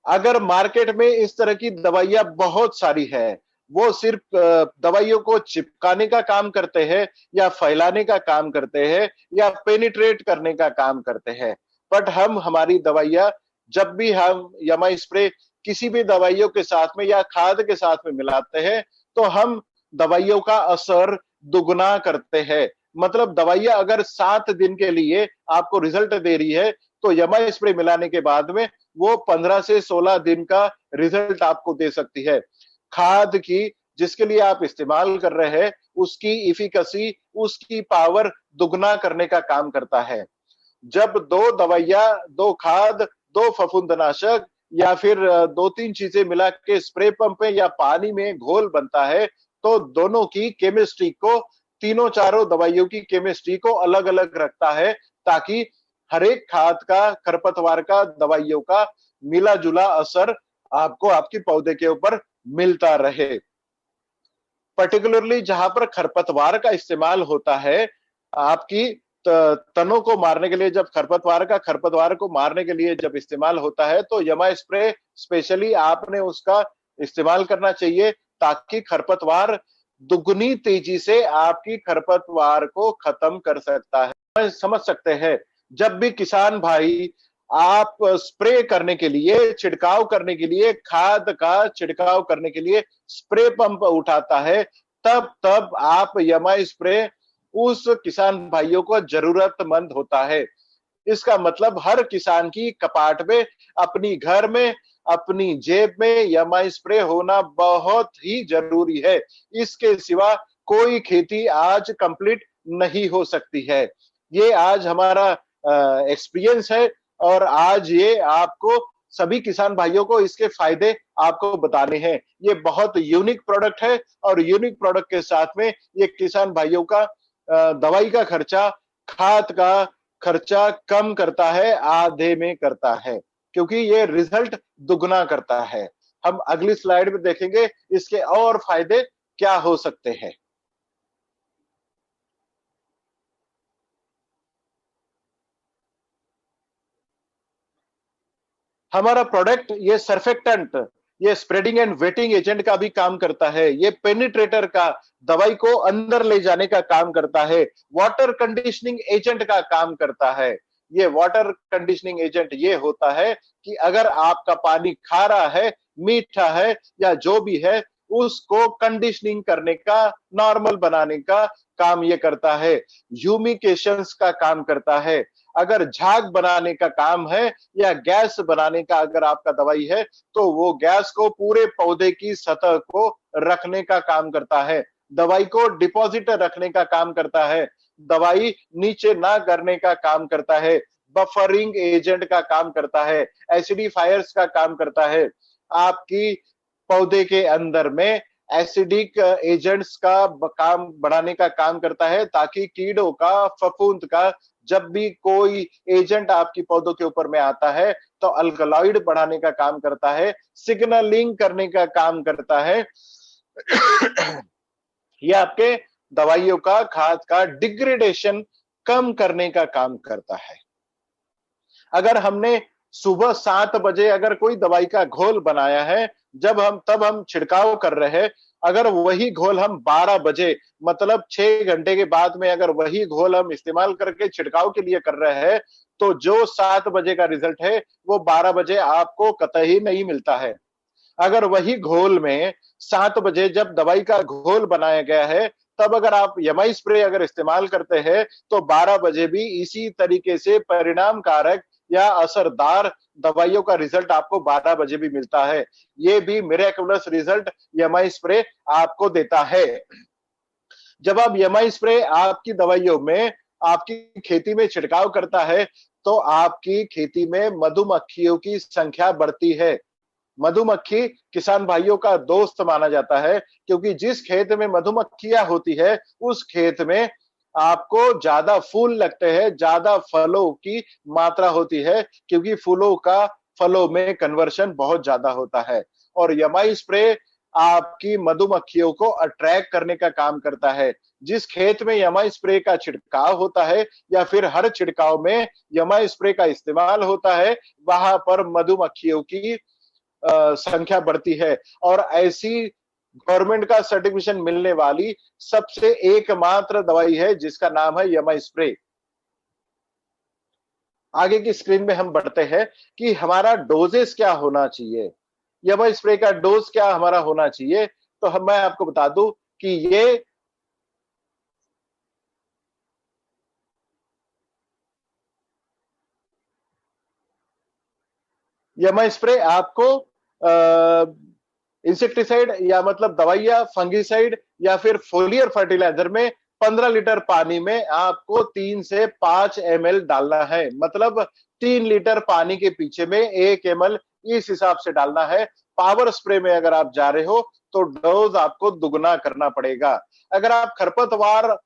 Speaker 1: अगर मार्केट में इस तरह की दवाइयां बहुत सारी है, वो सिर्फ दवाइयों को चिपकाने का काम करते हैं या फैलाने का काम करते हैं या पेनिट्रेट करने का काम करते हैं, बट हम हमारी दवाइयां, जब भी हम यमा स्प्रे किसी भी दवाइयों के साथ में या खाद के साथ में मिलाते हैं, तो हम दवाइयों का असर दुगना करते हैं। मतलब दवाइयां अगर 7 दिन के लिए आपको रिजल्ट दे रही है, तो यमा स्प्रे मिलाने के बाद में वो 15 से 16 दिन का रिजल्ट आपको दे सकती है। खाद की जिसके लिए आप इस्तेमाल कर रहे हैं, उसकी इफिकेसी, उसकी पावर दुगना करने का काम करता है। जब 2 दवाइयां, 2 खाद, 2 फफूंदनाशक या फिर 2-3 चीजें मिला के स्प्रे पंप में या पानी में घोल बनता है, तो दोनों की केमिस्ट्री को, तीनों चारों दवाइयों की केमिस्ट्री को अलग-अलग रखता है, ताकि हर एक खाद का, खरपतवार का, दवाइयों का मिला-जुला असर आपको आपके पौधे के ऊपर मिलता रहे। पर्टिकुलरली जहां पर खरपतवार का इस्तेमाल होता है, आपकी तनों को मारने के लिए, जब खरपतवार को मारने के लिए जब इस्तेमाल होता है, तो यमा स्प्रे स्पेशली आपने उसका इस्तेमाल करना चाहिए, ताकि खरपतवार दुगनी तेजी से आपकी खरपतवार को खत्म कर सकता है। समझ सकते हैं, जब भी किसान भाई आप स्प्रे करने के लिए, छिड़काव करने के लिए, खाद का छिड़काव करने के लिए स्प्रे पंप उठाता है, तब तब आप यमा स्प्रे उस किसान भाइयों को जरूरतमंद होता है। इसका मतलब हर किसान की कपाट में, अपनी घर में, अपनी जेब में यमा स्प्रे होना बहुत ही जरूरी है। इसके सिवा कोई खेती आज कंप्लीट नहीं हो सकती है। ये आज हमारा एक्सपीरियंस है, और आज ये आपको, सभी किसान भाइयों को इसके फायदे आपको बताने हैं। ये बहुत यूनिक प्रोडक्ट है, और यूनिक प्रोडक्ट के साथ में ये किसान भाइयों का दवाई का खर्चा, खाद का खर्चा कम करता है, आधे में करता है, क्योंकि ये रिजल्ट दुगना करता है। हम अगली स्लाइड में देखेंगे इसके और फायदे क्या हो सकते हैं। हमारा प्रोडक्ट, ये सर्फेक्टेंट, ये स्प्रेडिंग एंड वेटिंग एजेंट का भी काम करता है। ये पेनिट्रेटर का, दवाई को अंदर ले जाने का काम करता है। वाटर कंडीशनिंग एजेंट का काम करता है। ये वाटर कंडीशनिंग एजेंट ये होता है कि अगर आपका पानी खारा है, मीठा है, या जो भी है, उसको कंडीशनिंग करने का, नॉर्मल बनाने का काम ये करता है। ह्यूमिकेशंस का काम करता है। अगर झाग बनाने का काम है या गैस बनाने का अगर आपका दवाई है, तो वो गैस को पूरे पौधे की सतह को रखने का काम करता है। दवाई को डिपॉजिट रखने का काम करता है। दवाई नीचे ना गिरने का काम करता है। बफरिंग एजेंट का काम करता है। एसिडिफायर्स का काम करता है। आपकी पौधे के अंदर में एसिडिक एजेंट्स का काम बढ़ाने का काम करता है, ताकि कीड़ों का, फफूंद का, जब भी कोई एजेंट आपकी पौधों के ऊपर में आता है, तो अल्कलॉइड बढ़ाने का काम करता है, सिग्नलिंग करने का काम करता है, ये आपके दवाइयों का, खाद का डिग्रेडेशन कम करने का काम करता है। अगर हमने सुबह 7 बजे अगर कोई दवाई का घोल बनाया है, तब हम छिड़काव कर रहे हैं, अगर वही घोल हम 12 बजे मतलब 6 घंटे के बाद में अगर वही घोल हम इस्तेमाल करके छिड़काव के लिए कर रहे हैं, तो जो 7 बजे का रिजल्ट है, वो 12 बजे आपको कतई नहीं मिलता है। अगर वही घोल में 7 बजे जब दवाई का घोल बनाया गया है, तब अगर आप यमाई स्प्रे अगर इस्तेमाल करते हैं, तो 12 बजे भी इसी तरीके से परिणामकारक या असरदार दवाइयों का रिजल्ट आपको 12 बजे भी मिलता है। ये भी मिरेकलस रिजल्ट यमाई स्प्रे आपको देता है। जब आप यमाई स्प्रे आपकी दवाइयों में, आपकी खेती में छिड़काव करता है, तो आपकी खेती में मधुमक्खियों की संख्या बढ़ती है। मधुमक्खी किसान भाइयों का दोस्त माना जाता है, क्योंकि जिस खेत में मधुमक्खियां होती है, उस खेत में आपको ज्यादा फूल लगते हैं, ज्यादा फलों की मात्रा होती है, क्योंकि फूलों का फलों में कन्वर्शन बहुत ज्यादा होता है। और यमाई स्प्रे आपकी मधुमक्खियों को अट्रैक्ट करने का काम करता है। जिस खेत में यमाई स्प्रे का छिड़काव होता है, या फिर हर छिड़काव में यमाई स्प्रे का इस्तेमाल होता है, वहां पर मधुमक्खियों की संख्या बढ़ती है। और ऐसी गवर्नमेंट का सर्टिफिकेशन मिलने वाली सबसे एकमात्र दवाई है जिसका नाम है यमाई स्प्रे। आगे की स्क्रीन में हम बढ़ते हैं कि हमारा डोजेस क्या होना चाहिए, यमाई स्प्रे का डोज क्या हमारा होना चाहिए। तो मैं आपको बता दूं कि ये यमाई स्प्रे आपको इंसेक्टिसाइड या मतलब दवाइयां फंगिसाइड या फिर फोलियर फर्टिलाइजर में 15 लीटर पानी में आपको 3 से 5 ml डालना है। मतलब 3 लीटर पानी के पीछे में 1 ml इस हिसाब से डालना है। पावर स्प्रे में अगर आप जा रहे हो तो डोज आपको दुगना करना पड़ेगा। अगर आप खरपतवार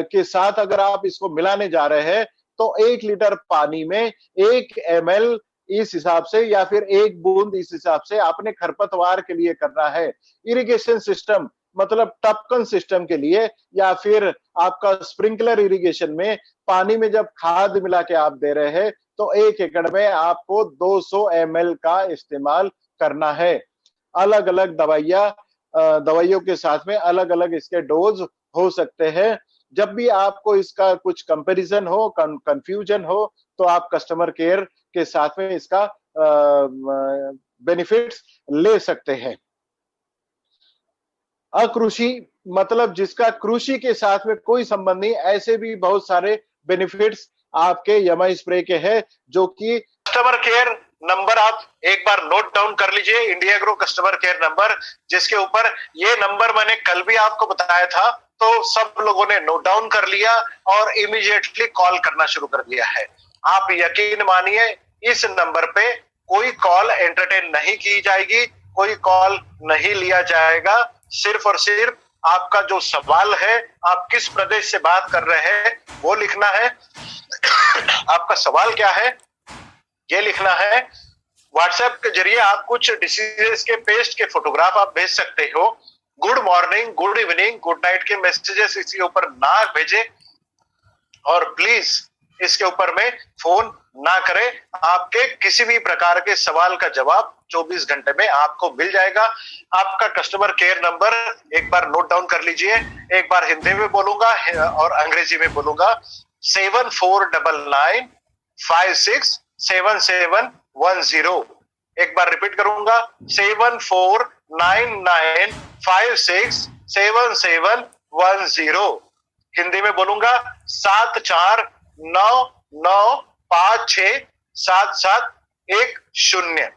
Speaker 1: के साथ अगर आप इसको मिलाने जा रहे हैं, तो 1 लीटर पानी में 1 ml इस हिसाब से या फिर 1 बूंद इस हिसाब से आपने खरपतवार के लिए करना है। इरिगेशन सिस्टम मतलब टपकन सिस्टम के लिए या फिर आपका स्प्रिंकलर इरिगेशन में पानी में जब खाद मिला के आप दे रहे हैं, तो 1 एकड़ में आपको 200 ml का इस्तेमाल करना है। अलग अलग दवाइयों के साथ में अलग अलग इसके डोज हो सकते हैं। जब भी आपको इसका कुछ कंपैरिजन हो, कंफ्यूजन हो, तो आप कस्टमर केयर के साथ में इसका बेनिफिट्स ले सकते हैं। अकृषि मतलब जिसका कृषि के साथ में कोई संबंध नहीं, ऐसे भी बहुत सारे बेनिफिट्स आपके यमाई स्प्रे के हैं, जो कि कस्टमर केयर नंबर आप एक बार नोट डाउन कर लीजिए, India grow customer care number, जिसके ऊपर ये नंबर मैंने कल भी आपको बताया था, तो सब लोगों ने नोट डाउन कर लिया और इमीडिएटली कॉल करना शुरू कर दिया है। आप यकीन मानिए, इस नंबर पे कोई कॉल एंटरटेन नहीं की जाएगी, कोई कॉल नहीं लिया जाएगा। सिर्फ और सिर्फ आपका जो सवाल है, आप किस प्रदेश से बात कर रहे हैं वो लिखना है। आपका सवाल क्या है ये लिखना है। व्हाट्सएप के जरिए आप कुछ डिसीजेस के पेस्ट के फोटोग्राफ आप भेज सकते हो। Good morning, good evening, good night के मैसेजेस इसके ऊपर ना भेजें, और प्लीज इसके ऊपर में फोन ना करें। आपके किसी भी प्रकार के सवाल का जवाब 24 घंटे में आपको मिल जाएगा। आपका कस्टमर केयर नंबर एक बार नोट डाउन कर लीजिए, एक बार हिंदी में बोलूंगा और अंग्रेजी में बोलूंगा। 7499567710। एक बार रिपीट करूंगा, 7499567710। हिंदी में बोलूंगा, 7499567710।